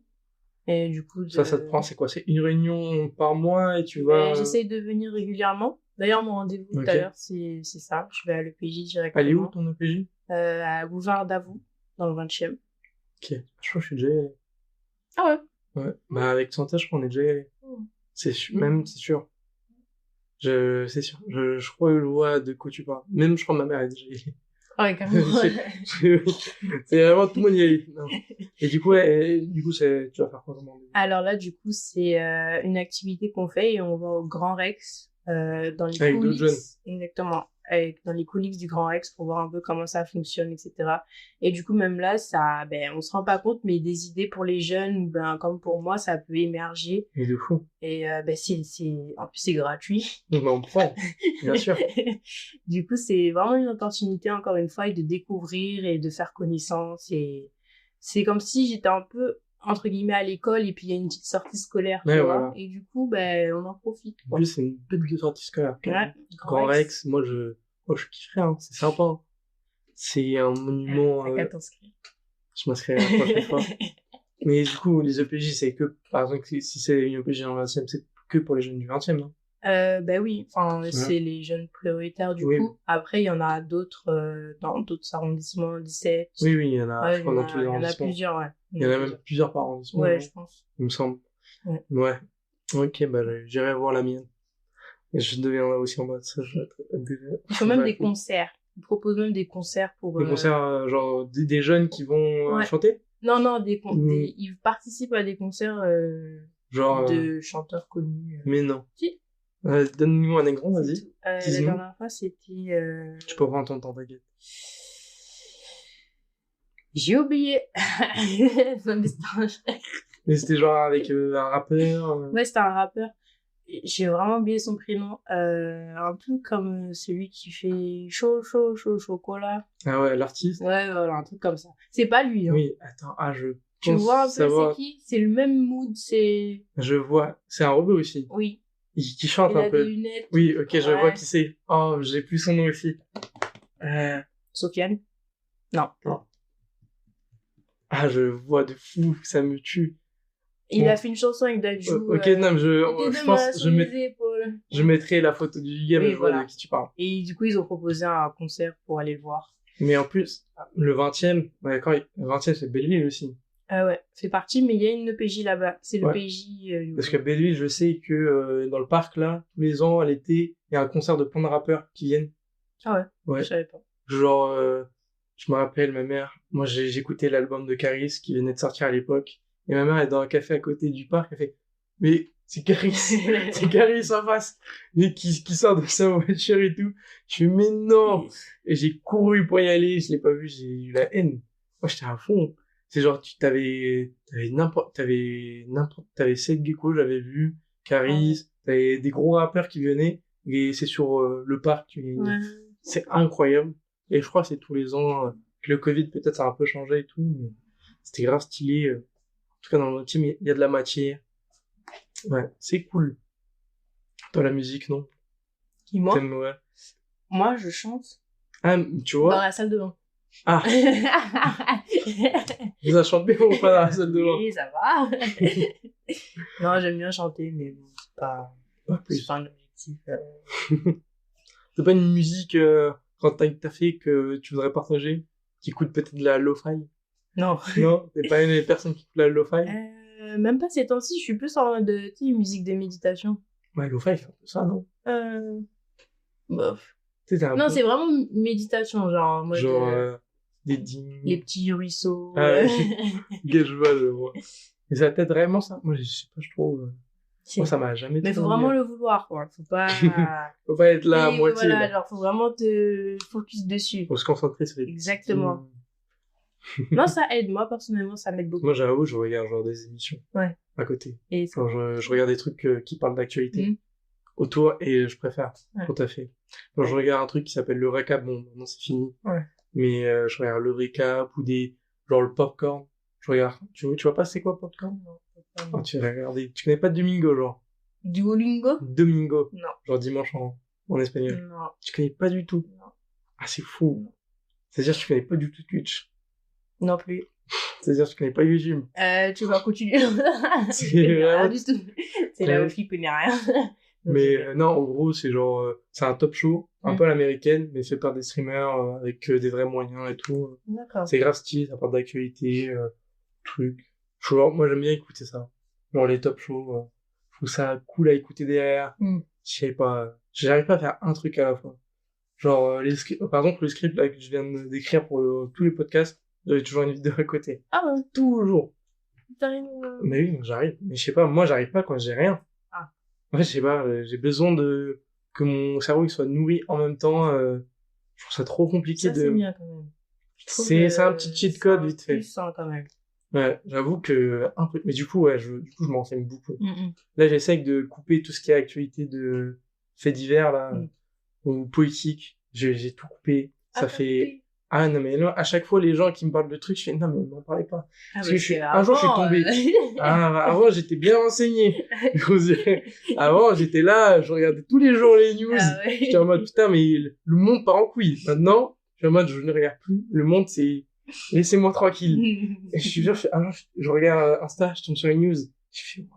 Et du coup... Ça te prend, c'est quoi? C'est une réunion par mois et tu vas... J'essaye de venir régulièrement. D'ailleurs, mon rendez-vous tout à l'heure, c'est ça. Je vais à l'EPJ directement. Elle est où, ton EPJ? À Boulevard d'Avoue, dans le 20e. Ok. Je crois que je suis déjà allé. Ah ouais? Ouais. Bah, avec Santé, je crois qu'on est déjà allé. C'est sûr. Même, c'est sûr. C'est sûr. Je crois que je vois de quoi tu parles. Même, je crois que ma mère est déjà allée. Ah ouais, carrément. C'est vraiment tout le monde y est. Et du coup, tu vas faire quoi comme rendez-vous? Alors là, du coup, c'est une activité qu'on fait et on va au Grand Rex dans les avec d'autres jeunes. Exactement. Dans les coulisses du Grand Rex pour voir un peu comment ça fonctionne, etc. Et du coup, même là, on se rend pas compte, mais des idées pour les jeunes, comme pour moi, ça peut émerger. Et de fou. Et en plus, c'est gratuit. Donc, on prend, bien sûr. Du coup, c'est vraiment une opportunité, encore une fois, de découvrir et de faire connaissance. Et c'est comme si j'étais un peu, entre guillemets, à l'école et puis il y a une petite sortie scolaire, tu vois. Voilà. Et du coup, on en profite, quoi. En plus, c'est une belle de sortie scolaire. Ouais. Grand Rex, moi, je kifferais, hein. C'est sympa. C'est un monument. Je m'inscrirai la prochaine fois. Mais du coup, les EPJ, c'est que, par exemple, si c'est une EPJ dans le 20e, c'est que pour les jeunes du 20e, non? Oui, c'est les jeunes prioritaires du coup. Après, il y en a d'autres dans d'autres arrondissements, 17. Oui, il y en a, je crois, dans tous les arrondissements. Il y en a plusieurs, ouais. Il y en a même plusieurs par arrondissement. Ouais, je pense. Il me semble. Ouais. Ok, j'irai voir la mienne. Et je deviendrai aussi en bas de ça. Ils font même des concerts. Ils proposent même des concerts pour... Des concerts, genre, des jeunes qui vont chanter? Non, ils participent à des concerts genre de chanteurs connus. Mais non. Si. Donne-nous un exemple, vas-y. La dernière fois, c'était... Tu peux prendre ton temps, t'inquiète. J'ai oublié. Mais c'était genre avec un rappeur. Ouais, c'était un rappeur. J'ai vraiment oublié son prénom. Un peu comme celui qui fait chaud chocolat. Ah ouais, l'artiste. Ouais, voilà, un truc comme ça. C'est pas lui, hein. Oui, attends, tu vois un peu c'est qui? C'est le même mood, c'est... Je vois. C'est un robot aussi. Oui. Qui chante un peu. Il a des lunettes. Oui, ok, je vois qui c'est. Oh, j'ai plus son nom aussi. Sofiane? Non. Ah, je vois de fou, ça me tue. Il a fait une chanson avec Dadju. Ok, non, je pense, je mettrai la photo du gars, mais je vois de qui tu parles. Et du coup, ils ont proposé un concert pour aller le voir. Mais en plus, le 20e, le 20e, c'est Belleville aussi. Ouais, fait partie, mais il y a une EPJ là-bas. C'est l'EPJ. Parce que Belleville, je sais que dans le parc, là, tous les ans, à l'été, il y a un concert de plein de rappeurs qui viennent. Ah ouais? Je savais pas. Genre, je me rappelle, ma mère, moi j'écoutais l'album de Caris qui venait de sortir à l'époque, et ma mère est dans un café à côté du parc, elle fait, mais c'est Caris, c'est Caris en face, mais qui sort de sa voiture et tout. Je fais, mais non! Et j'ai couru pour y aller, je l'ai pas vu, j'ai eu la haine. Moi j'étais à fond. C'est genre, t'avais Seth Gecko, j'avais vu, Caris, t'avais des gros rappeurs qui venaient, et c'est sur le parc, c'est incroyable. Et je crois que c'est tous les ans, le Covid peut-être ça a un peu changé et tout, mais c'était grave stylé. En tout cas dans notre team, il y a de la matière. Ouais, c'est cool. Toi la musique, non? Qui, moi? T'aimes, ouais. Moi je chante. Ah, tu vois? Dans la salle de bain. Ah. Vous avez chanté ou pas dans la salle de bain? Oui, ça va. Non, j'aime bien chanter, mais bon, c'est pas un objectif. C'est pas une musique quand t'as fait que tu voudrais partager, qui écoute peut-être de la lo-fi? Non. Non? T'es pas une des personnes qui écoute la lo-fi? Même pas ces temps-ci, je suis plus en mode de, tu sais, musique de méditation. Ouais, lo-fi, c'est un peu ça, non? Bof. Tu sais, t'es un Non, peu, c'est vraiment méditation, genre en mode genre, des les dîmes. petits ruisseaux. Ah, ok, je vois. Mais ça t'aide vraiment, ça? Moi, je sais pas, je trouve. Si. Moi, ça m'a jamais Mais trop faut vraiment le vouloir, quoi. Faut pas... Faut pas être là à Et moitié, voilà, là. genre, faut vraiment te focus dessus. Faut se concentrer sur les Exactement. petits- Non, ça aide. Moi, personnellement, ça m'aide beaucoup. Moi, j'avoue, je regarde genre des émissions. Ouais. À côté. Et ça... Genre, je regarde des trucs qui parlent d'actualité Mhm. autour et je préfère. Ouais. Tout à fait. Genre, je regarde un truc qui s'appelle le récap. Bon, maintenant c'est fini. Ouais. Mais je regarde le récap ou des, genre le popcorn. Je regarde. Tu vois pas c'est quoi popcorn? Non, Oh, tu vas regarder. Tu connais pas Domingo, genre? Duolingo? Domingo. Non. Genre dimanche en espagnol. Non. Tu connais pas du tout? Non. Ah, c'est fou. C'est-à-dire que tu connais pas du tout Twitch. Non plus. C'est-à-dire que tu connais pas YouTube. Tu vas continuer. C'est Rien vraiment- du tout. C'est la meuf qui connaît rien. Mais non, en gros, c'est genre, c'est un top show, un Mm. peu à l'américaine, mais fait par des streamers avec des vrais moyens et tout. D'accord. C'est grave stylé, ça parle d'actualité, trucs. Genre, moi j'aime bien écouter ça. Genre les top shows, je trouve ça cool à écouter derrière. Mm. Je sais pas, j'arrive pas à faire un truc à la fois. Genre, par exemple, le script là que je viens d'écrire pour tous les podcasts, j'avais toujours une vidéo à côté. Ah ouais. Toujours. T'arrives... Mais oui, j'arrive. Mais je sais pas, moi j'arrive pas quand j'ai rien. Ah. En fait, je sais pas, j'ai besoin que mon cerveau il soit nourri en même temps. Je trouve ça trop compliqué Ça, c'est bien quand même. Je trouve C'est que un petit cheat code c'est un vite fait. plus, hein, quand même. Ouais, j'avoue que un peu. Mais du coup, ouais, je m'enseigne beaucoup. Mm. Là, j'essaie de couper tout ce qui est actualité de faits divers là Mm. ou politique. J'ai tout coupé. Ça Ah, fait. Ah non mais là, à chaque fois les gens qui me parlent de trucs, je fais non mais m'en parlez pas. Ah, Parce que un jour je suis tombé. tombé. Avant j'étais bien renseigné. Avant j'étais là, je regardais tous les jours les news. Ah ouais. J'étais en mode putain mais le monde part en couille. Maintenant, je suis en mode je ne regarde plus. Le monde c'est laissez-moi tranquille. Et je suis sûr, un jour, je regarde Insta, je tombe sur les news. Je fais waouh.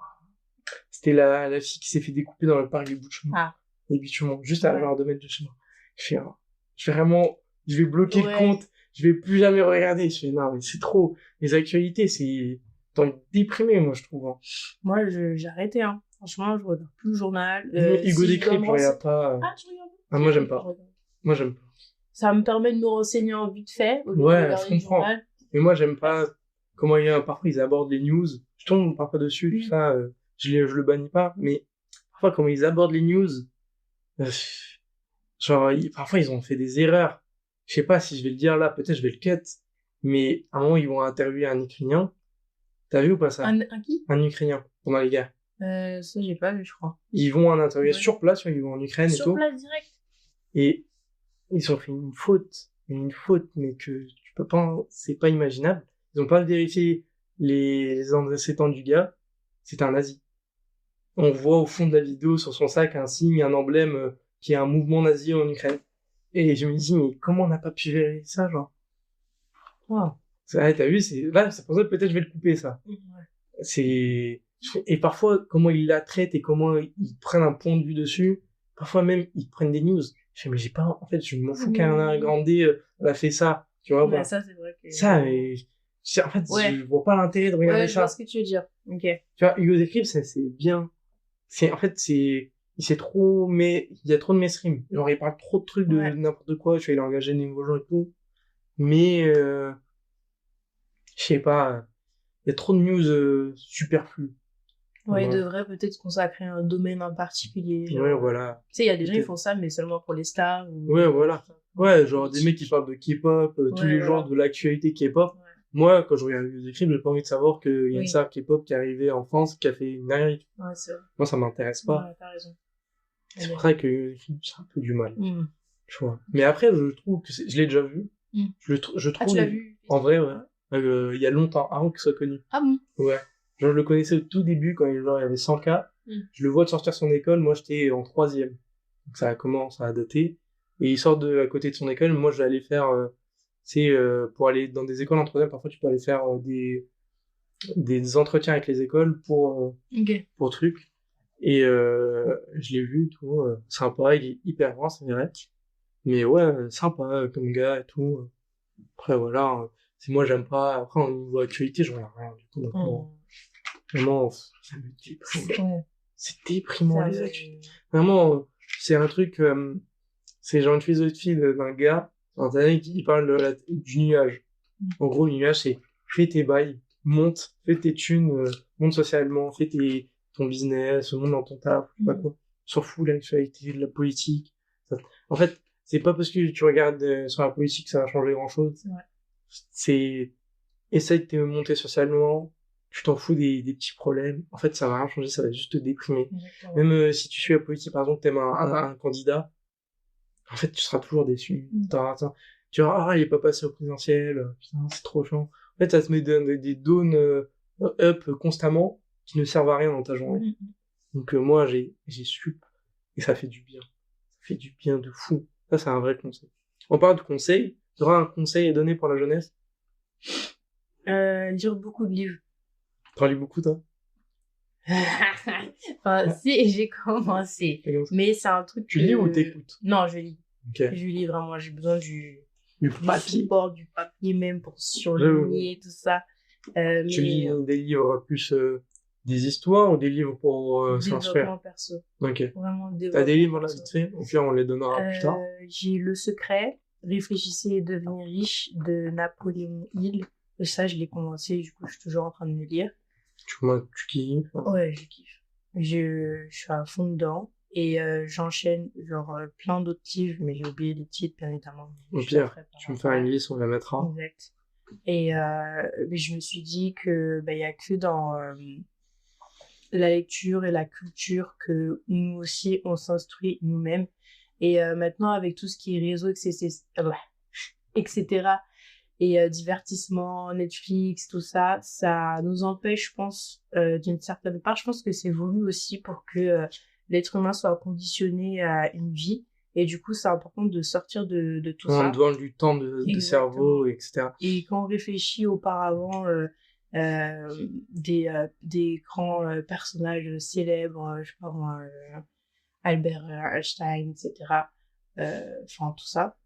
C'était la fille qui s'est fait découper dans le parc des Bouchemont. Ah. Les Bouchemont, juste à Ouais. genre 2 mètres de chez moi. Je fais vraiment, je vais bloquer Ouais. le compte. Je vais plus jamais regarder. Je fais non mais c'est trop. Les actualités, c'est t'as envie de déprimer moi je trouve. Hein. Moi, j'ai arrêté, hein. Franchement, je regarde plus le journal. Hugo si je Décrypte, dois je me regarde pas. Ah, tu regardes? Ah moi j'aime pas. Je regarde. Moi j'aime pas. Ça me permet de me renseigner en vite fait au lieu Ouais, de je regarder le comprends. journal. Mais moi j'aime pas comment parfois ils abordent les news. Je tombe parfois dessus, tout ça. Je le bannis pas, mais parfois comment ils abordent les news, genre parfois ils ont fait des erreurs. Je sais pas si je vais le dire là, peut-être je vais le cut. Mais à un moment ils vont interviewer un Ukrainien. T'as vu ou pas ça? Un qui? Un Ukrainien pendant les guerres. Ça, j'ai pas vu, je crois. Ils vont en interview Ouais. sur place, ils vont en Ukraine et Sur tout. place direct. Et ils ont fait une faute, mais que tu peux pas, c'est pas imaginable. Ils ont pas vérifié les antécédents du gars. C'est un nazi. On voit au fond de la vidéo sur son sac un signe, un emblème qui est un mouvement nazi en Ukraine. Et je me dis, mais comment on n'a pas pu vérifier ça, genre? Wow. Ouais, t'as vu, là, c'est pour ça que peut-être je vais le couper, ça. Ouais. Et parfois, comment ils la traitent et comment ils prennent un point de vue dessus. Parfois même, ils prennent des news. Je fais, mais j'ai pas, en fait, je m'en fous qu'un Grandé, elle a fait ça. Tu vois, Ouais, bah. ça, c'est vrai que... Ça, mais, en fait, Ouais. je vois pas l'intérêt de regarder Ouais, je vois ça. ce que tu veux dire. Ok. Tu vois, Hugo Décrypte, c'est bien. En fait, c'est trop, mais il y a trop de mainstream. Genre, il parle trop de trucs de Ouais. n'importe quoi. Tu vois, il a engagé des nouveaux gens et tout. Mais, je sais pas, il y a trop de news superflues. Ouais, il Ouais. devrait peut-être consacrer un domaine en particulier. Genre... Ouais, voilà. Tu sais, il y a des gens qui Peut-être. font ça, mais seulement pour les stars. Ou... Ouais, voilà. Ouais, genre des mecs qui parlent de K-pop, tous Ouais, les voilà. jours de l'actualité K-pop. Ouais. Moi, quand je regarde les écrits, j'ai pas envie de savoir qu'il y a une Oui. star K-pop qui est arrivée en France, qui a fait une dinguerie. Ouais, c'est vrai. Moi, ça m'intéresse pas. Ouais, t'as raison. C'est pour ça que j'ai un peu du mal, Mm. tu vois. Mais après, je trouve que je l'ai déjà vu. Mm. Je Ah, trouve tu l'as vu? en vrai, ouais. Il y a longtemps, avant qu'il soit connu. Ah bon? Ouais. Genre, je le connaissais au tout début, quand il y avait 100 k. Mm. Je le vois de sortir de son école, moi j'étais en 3e. Donc ça commence à dater. Et il sort à côté de son école, moi je vais aller faire, pour aller dans des écoles en 3e, parfois tu peux aller faire des entretiens avec les écoles Ok. pour trucs. Et je l'ai vu, tout, sympa, il est hyper grand, c'est vrai. Mais ouais, sympa comme gars et tout. Après, voilà, c'est moi, j'aime pas. Après, en niveau actualité, je regarde rien du tout. Donc, bon, vraiment, ça me déprime. Ouais. C'est déprimant, Ça les me- actualités. Vraiment, c'est un truc, c'est genre une philosophie d'un gars, un année qui parle du nuage. En gros, le nuage, c'est fais tes bails, monte, fais tes thunes, monte socialement, fais ton business, monte dans ton taf, je sais pas quoi. On s'en fout de l'actualité, de la politique. En fait, c'est pas parce que tu regardes sur la politique que ça va changer grand-chose. C'est vrai. C'est essaye de te monter socialement, tu t'en fous des petits problèmes. En fait, ça va rien changer, ça va juste te déprimer. Exactement. Même si tu suis la politique, par exemple, t'aimes un candidat, en fait, tu seras toujours déçu. Tu diras, ah, il est pas passé au présidentiel, putain, c'est trop chiant. En fait, ça te met des downs up constamment qui ne servent à rien dans ta journée. Donc, moi, j'ai su, et ça fait du bien. Ça fait du bien de fou. Ça, c'est un vrai conseil. On parle de conseils. Tu auras un conseil à donner pour la jeunesse? Lire beaucoup de livres. T'en lis beaucoup, toi? Enfin, si, j'ai commencé. Mais c'est un truc Tu lis ou t'écoutes? Non, je lis. Ok. Je lis vraiment, j'ai besoin du papier. support, du papier même pour surligner, tout ça. Tu lis des livres plus des histoires ou des livres pour s'instruire? Développement perso. Ok. Vraiment développement. T'as des livres là, vite fait? Au pire, on les donnera plus tard. J'ai Le Secret, Réfléchissez et devenez riche de Napoléon Hill. Ça, je l'ai commencé, du coup, je suis toujours en train de le lire. Tu kiffes? Ouais, je kiffe. Je suis à fond dedans. Et j'enchaîne genre plein d'autres livres, mais j'ai oublié les titres, bien évidemment. Au pire, tu me fais une liste, on la mettra. Exact. Et mais je me suis dit que il y a que dans la lecture et la culture que nous aussi on s'instruit nous-mêmes. Et maintenant avec tout ce qui est réseau, etc. et divertissement, Netflix, tout ça, ça nous empêche, je pense, d'une certaine part. Je pense que c'est voulu aussi pour que l'être humain soit conditionné à une vie. Et du coup, c'est important de sortir de tout ça. On demande du temps de cerveau, etc. Et quand on réfléchit auparavant des grands personnages célèbres, je sais pas moi, Albert Einstein, etc. Enfin, tout ça.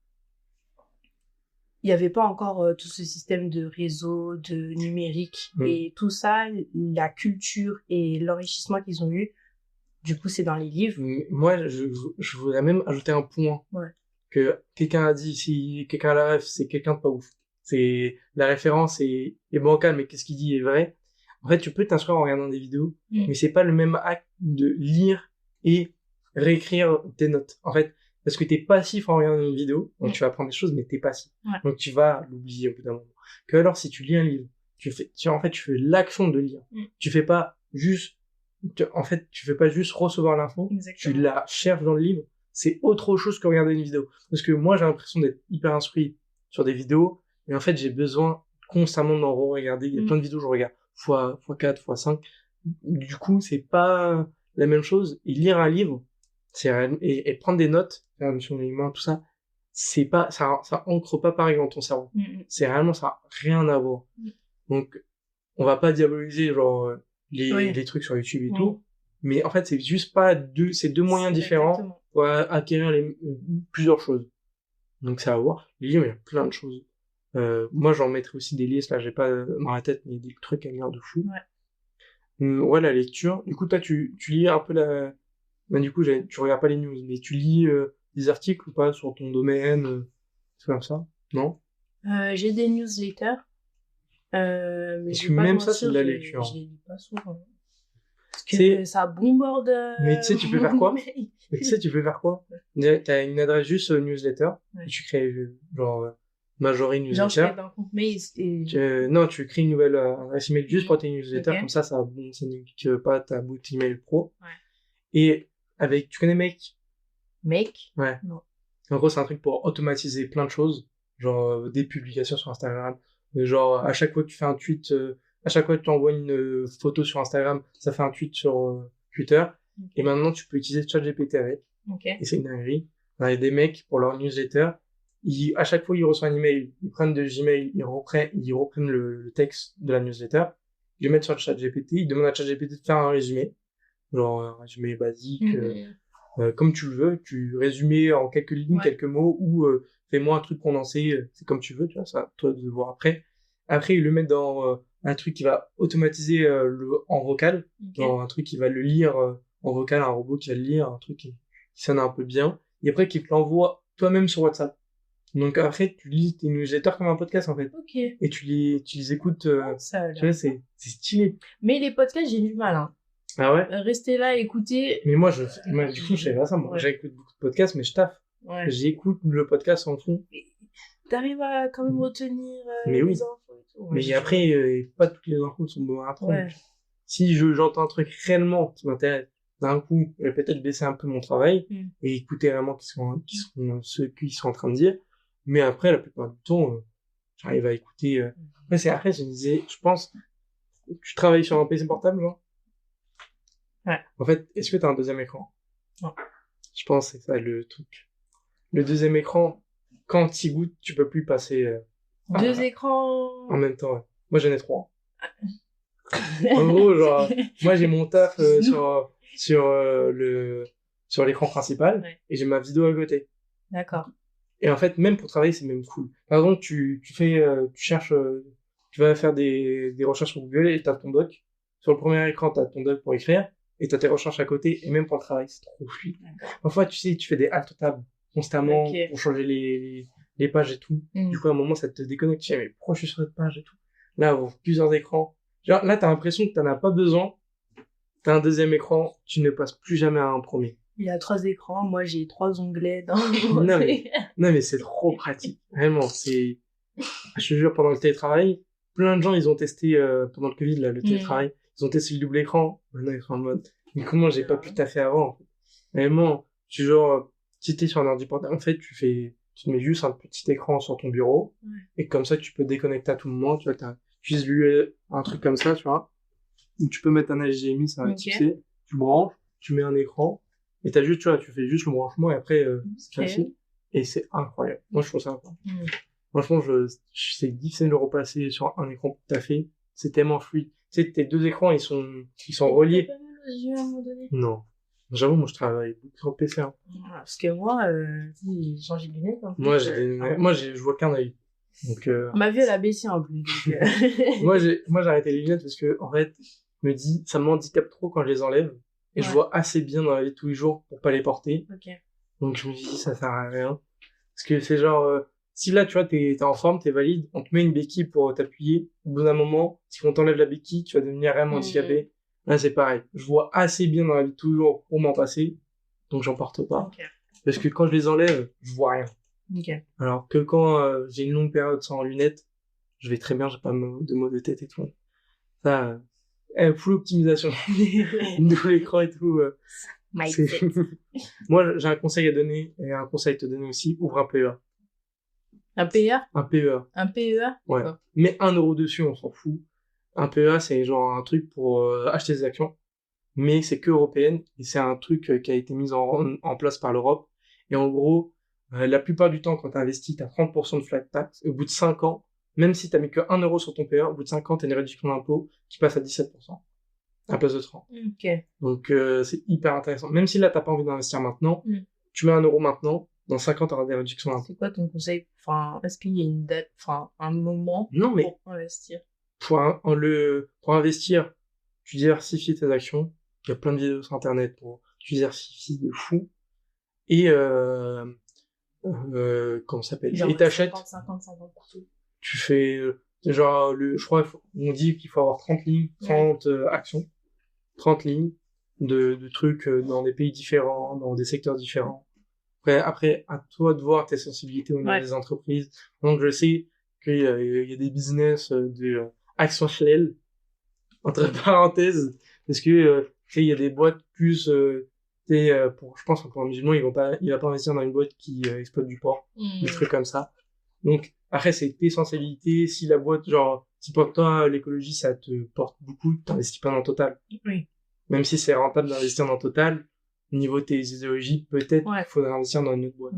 Il n'y avait pas encore tout ce système de réseau, de numérique. Et tout ça, la culture et l'enrichissement qu'ils ont eu, du coup, c'est dans les livres. Moi, je voudrais même ajouter un point. Ouais. Que quelqu'un a dit, si quelqu'un a la ref, c'est quelqu'un de pas ouf. La référence est bancale, mais qu'est-ce qu'il dit est vrai. En fait, tu peux t'inscrire en regardant des vidéos, mais c'est pas le même acte de lire et réécrire tes notes. En fait, parce que t'es passif en regardant une vidéo, donc tu vas apprendre des choses, mais t'es passif. Donc tu vas l'oublier au bout d'un moment. Que alors, si tu lis un livre, tu fais l'action de lire. Tu fais pas juste, tu fais pas juste recevoir l'info. Exactement. Tu la cherches dans le livre. C'est autre chose que regarder une vidéo. Parce que moi, j'ai l'impression d'être hyper instruit sur des vidéos, mais en fait, j'ai besoin constamment d'en re-regarder. Il y a plein de vidéos que je regarde x4, x5. Du coup, c'est pas la même chose. Et lire un livre, et prendre des notes, faire sur les mains, tout ça, c'est pas, ça ancre pas pareil dans ton cerveau. C'est réellement, ça a rien à voir. Donc, on va pas diaboliser, genre, les trucs sur YouTube et tout. Mais en fait, c'est juste pas ces deux moyens différents pour acquérir plusieurs choses. Donc, ça va voir. Les livres, il y a plein de choses. Moi, j'en mettrai aussi des listes, là, j'ai pas dans la tête, mais des trucs à lire de fou. Ouais, la lecture. Du coup, toi, tu lis un peu du coup, tu regardes pas les news, mais tu lis des articles ou pas sur ton domaine, c'est comme ça? Non? J'ai des newsletters. Mais parce que même ça, c'est de la lecture. Je les lis pas souvent. Parce que ça bombarde. Mais tu sais, tu peux faire quoi? T'as une adresse juste newsletter, et tu crées genre Majorie newsletter. Genre, je crée un compte mail non, tu crées une nouvelle adresse email juste pour tes newsletters, comme ça n'implique pas ta boîte email pro. Et tu connais Make? Make? Ouais. Non. En gros, c'est un truc pour automatiser plein de choses, genre des publications sur Instagram, genre à chaque fois que tu fais un tweet, à chaque fois que tu envoies une photo sur Instagram, ça fait un tweet sur Twitter. Et maintenant, tu peux utiliser ChatGPT avec. Et c'est une dinguerie. Il y a des mecs, pour leur newsletter, à chaque fois qu'ils reçoivent un email, ils prennent de Gmail, ils reprennent le texte de la newsletter, ils le mettent sur le ChatGPT, ils demandent à ChatGPT de faire un résumé, genre un résumé basique, comme tu le veux, tu résumais en quelques lignes, Ouais. quelques mots, ou fais-moi un truc condensé, c'est comme tu veux, tu vois, ça, à toi de voir après. Après, ils le mettent dans un truc qui va automatiser en vocal, Ok. dans un truc qui va le lire en vocal, un robot qui va le lire, un truc qui sonne un peu bien, et après qui te l'envoie toi-même sur WhatsApp. Donc après, tu lis tes newsletters comme un podcast en fait, Ok. et tu les écoutes, Ça a tu vois, l'air. c'est stylé. Mais les podcasts, j'ai du mal. Hein. Ah ouais? Rester là, écouter. Mais moi, du coup, je fais pas ça, moi. Ouais. J'écoute beaucoup de podcasts, mais je taffe. Ouais. J'écoute le podcast en fond. T'arrives à quand même retenir Mais oui. les infos et tout. Ouais, Mais après, pas toutes les infos sont bonnes à prendre. Ouais. Si j'entends un truc réellement qui m'intéresse, d'un coup, je vais peut-être baisser un peu mon travail et écouter vraiment ce qu'ils sont en train de dire. Mais après, la plupart du temps, j'arrive à écouter. Après, je me disais, je pense, tu travailles sur un PC portable, genre? Ouais. En fait, est-ce que t'as un deuxième écran? Non. Je pense que c'est ça le truc. Le deuxième écran, quand t'y goûtes, tu peux plus passer 2 écrans. en même temps. Ouais. Moi, j'en ai 3. En gros, genre, moi, j'ai mon taf sur l'écran principal et j'ai ma vidéo à côté. D'accord. Et en fait, même pour travailler, c'est même cool. Par exemple, tu cherches, tu vas faire des recherches sur Google et t'as ton doc. Sur le premier écran, t'as ton doc pour écrire et t'as tes recherches à côté et même pour le travail, c'est trop fluide. Parfois, tu sais, tu fais des alt-tab constamment pour changer les pages et tout. Du coup, à un moment, ça te déconnecte. Tu sais, mais pourquoi je suis sur cette page et tout? Là, avoir plusieurs écrans. Genre, là, t'as l'impression que t'en as pas besoin. T'as un deuxième écran, tu ne passes plus jamais à un premier. Il y a 3 écrans, moi j'ai 3 onglets dans Non mais c'est trop pratique. Vraiment, je te jure, pendant le télétravail, plein de gens, ils ont testé, pendant le Covid, là, le télétravail. Ils ont testé le double écran. Maintenant, ils sont en mode, mais comment j'ai pas pu taffer avant, en fait. Vraiment, si t'es sur un ordi portable, en fait, tu te mets juste un petit écran sur ton bureau. Et comme ça, tu peux déconnecter à tout moment. Tu vois, t'as juste vu un truc comme ça, tu vois. Où tu peux mettre un HDMI, ça va fixer. Tu branches, tu mets un écran. Et t'as juste, tu vois, tu fais juste le branchement et après, c'est facile. Et c'est incroyable. Moi, je trouve ça incroyable. Franchement, c'est difficile de le repasser sur un écran tout à fait. C'est tellement fluide. Tu sais, tes 2 écrans, ils sont reliés. T'as pas mal aux yeux à un moment donné? Non. J'avoue, moi, je travaille beaucoup sur PC. Hein. Parce que moi, j'ai changé de lunettes. En plus, moi, je vois qu'un œil. Donc, ma vue, elle a baissé en plus. Donc, moi, j'ai arrêté les lunettes parce que, en fait, je me dis, ça m'handicape trop quand je les enlève. Et je vois assez bien dans la vie de tous les jours pour pas les porter. Donc je me dis, ça sert à rien. Parce que c'est genre, si là, tu vois, t'es en forme, t'es valide, on te met une béquille pour t'appuyer. Au bout d'un moment, si on t'enlève la béquille, tu vas devenir réellement handicapé. Là, c'est pareil. Je vois assez bien dans la vie de tous les jours pour m'en passer. Donc j'en porte pas. Parce que quand je les enlève, je vois rien. Alors que quand j'ai une longue période sans lunettes, je vais très bien, j'ai pas de maux de tête et tout. Ça, full optimisation de l'écran et tout. Moi, j'ai un conseil à donner et un conseil à te donner aussi. Ouvre un PEA. Un PEA? Un PEA. Un PEA? Ouais. Mets 1 euro dessus, on s'en fout. Un PEA, c'est genre un truc pour acheter des actions. Mais c'est que européenne et c'est un truc qui a été mis en place par l'Europe. Et en gros, la plupart du temps, quand t'investis, t'as 30% de flat tax. Au bout de 5 ans, même si t'as mis que 1 euro sur ton PEA, au bout de 5 ans, t'as une réduction d'impôt qui passe à 17%. À la place de 30. Donc, c'est hyper intéressant. Même si là, t'as pas envie d'investir maintenant, tu mets 1 euro maintenant, dans 5 ans, t'auras des réductions d'impôt. C'est quoi ton conseil? Enfin, est-ce qu'il y a une date, enfin, un moment pour investir? Pour investir, tu diversifies tes actions. Il y a plein de vidéos sur Internet pour diversifier de fou. Et, comment ça s'appelle? Et t'achètes. 50 partout. Tu fais, genre, je crois, on dit qu'il faut avoir 30 lignes, 30 actions. 30 lignes de trucs dans des pays différents, dans des secteurs différents. Après, à toi de voir tes sensibilités au niveau des entreprises. Donc, je sais qu'il y a des business de actionnels, entre parenthèses, parce que, il y a des boîtes plus, je pense, pour un musulman, il va pas investir dans une boîte qui exploite du porc, des trucs comme ça. Donc, après, c'est tes sensibilités. Si la boîte, genre, si pour toi, l'écologie, ça te porte beaucoup, t'investis pas dans Total. Oui. Même si c'est rentable d'investir dans Total, au niveau de tes idéologies, peut-être qu'il faudrait investir dans une autre boîte.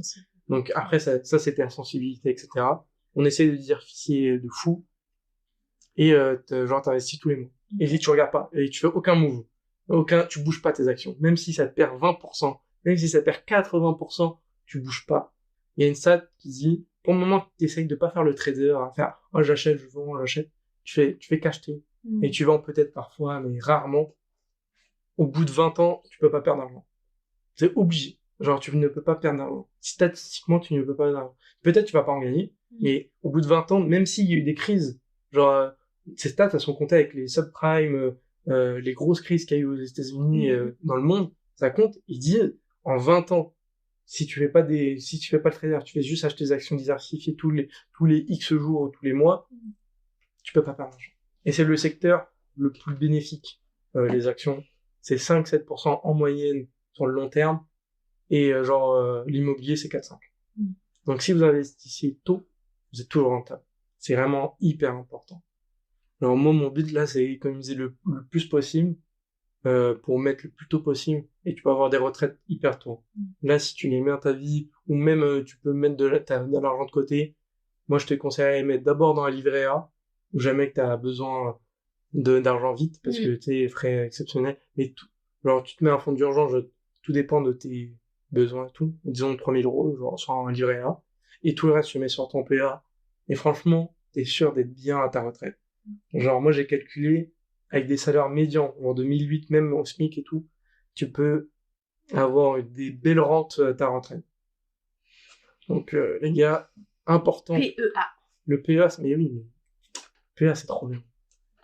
Donc après, ça c'est ta sensibilité, etc. On essaie de diversifier de fou. Et genre, t'investis tous les mois. Et si tu regardes pas, et tu fais aucun move, tu bouges pas tes actions. Même si ça te perd 20%, même si ça perd 80%, tu bouges pas. Il y a une stat qui dit, pour le moment que tu essayes de pas faire le trader, à faire, oh, j'achète, je vends, j'achète, tu fais qu'acheter. Et tu vends peut-être parfois, mais rarement. Au bout de 20 ans, tu peux pas perdre d'argent. C'est obligé. Genre, tu ne peux pas perdre d'argent. Statistiquement, tu ne peux pas perdre d'argent. Peut-être tu vas pas en gagner, mais au bout de 20 ans, même s'il y a eu des crises, genre, ces stats, elles sont comptées avec les subprimes, les grosses crises qu'il y a eu aux États-Unis, dans le monde, ça compte. Ils disent, en 20 ans, si tu fais pas le trader, tu fais juste acheter des actions diversifiées tous les X jours ou tous les mois, tu peux pas perdre d'argent. Et c'est le secteur le plus bénéfique, les actions. C'est 5-7% en moyenne sur le long terme. Et l'immobilier, c'est 4-5. Donc si vous investissez tôt, vous êtes toujours rentable. C'est vraiment hyper important. Alors moi, mon but là, c'est économiser le plus possible pour mettre le plus tôt possible. Et tu peux avoir des retraites hyper tôt. Là, si tu les mets dans ta vie, ou même tu peux mettre de l'argent de côté, moi je te conseillerais de mettre d'abord dans un livret A, où jamais que tu as besoin d'argent vite, parce que tu frais exceptionnels. Mais genre tu te mets un fonds d'urgence, tout dépend de tes besoins et tout. Disons 3000 €, genre sur un livret A. Et tout le reste, tu mets sur ton PA. Et franchement, t'es sûr d'être bien à ta retraite. Genre, moi, j'ai calculé avec des salaires médians, genre de 1008, même au SMIC et tout, tu peux avoir des belles rentes à ta retraite. Donc, les gars, important. PEA. Le PEA, mais oui, le PEA, c'est trop bien.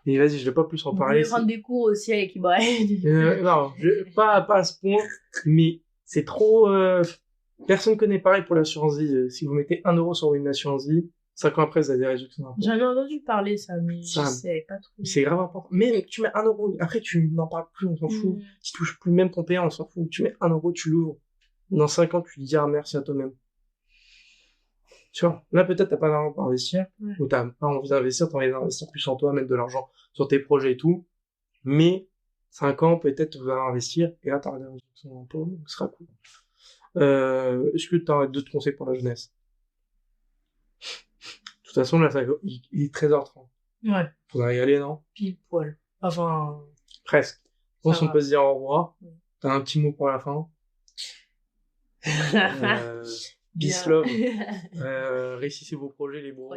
Et vas-y, je vais pas plus en parler. Vous pouvez prendre des cours aussi avec Ibrahim. Non, pas à ce point, mais c'est trop... Personne connaît pareil pour l'assurance vie. Si vous mettez 1 € sur une assurance vie, 5 ans après, vous avez des réductions d'impôts. J'en ai entendu parler ça, mais je sais pas trop. C'est grave important. Même tu mets 1 €, après tu n'en parles plus, on s'en fout. Tu touches plus même ton PA, on s'en fout. Tu mets 1 €, tu l'ouvres. Dans 5 ans, tu dis merci à toi-même. Tu vois, là peut-être t'as pas d'argent pour investir, ou t'as pas envie d'investir, t'as envie d'investir plus en toi, mettre de l'argent sur tes projets et tout. Mais 5 ans, peut-être tu vas investir, et là t'auras des réductions d'impôts, donc ce sera cool. Est-ce que tu as d'autres conseils pour la jeunesse? De toute façon, là, il est 13h30. Ouais. Faudra y aller, non? Pile poil. Enfin... Presque. Je pense qu'on peut se dire au revoir. T'as un petit mot pour la fin? Peace, love. Réussissez vos projets, les bros.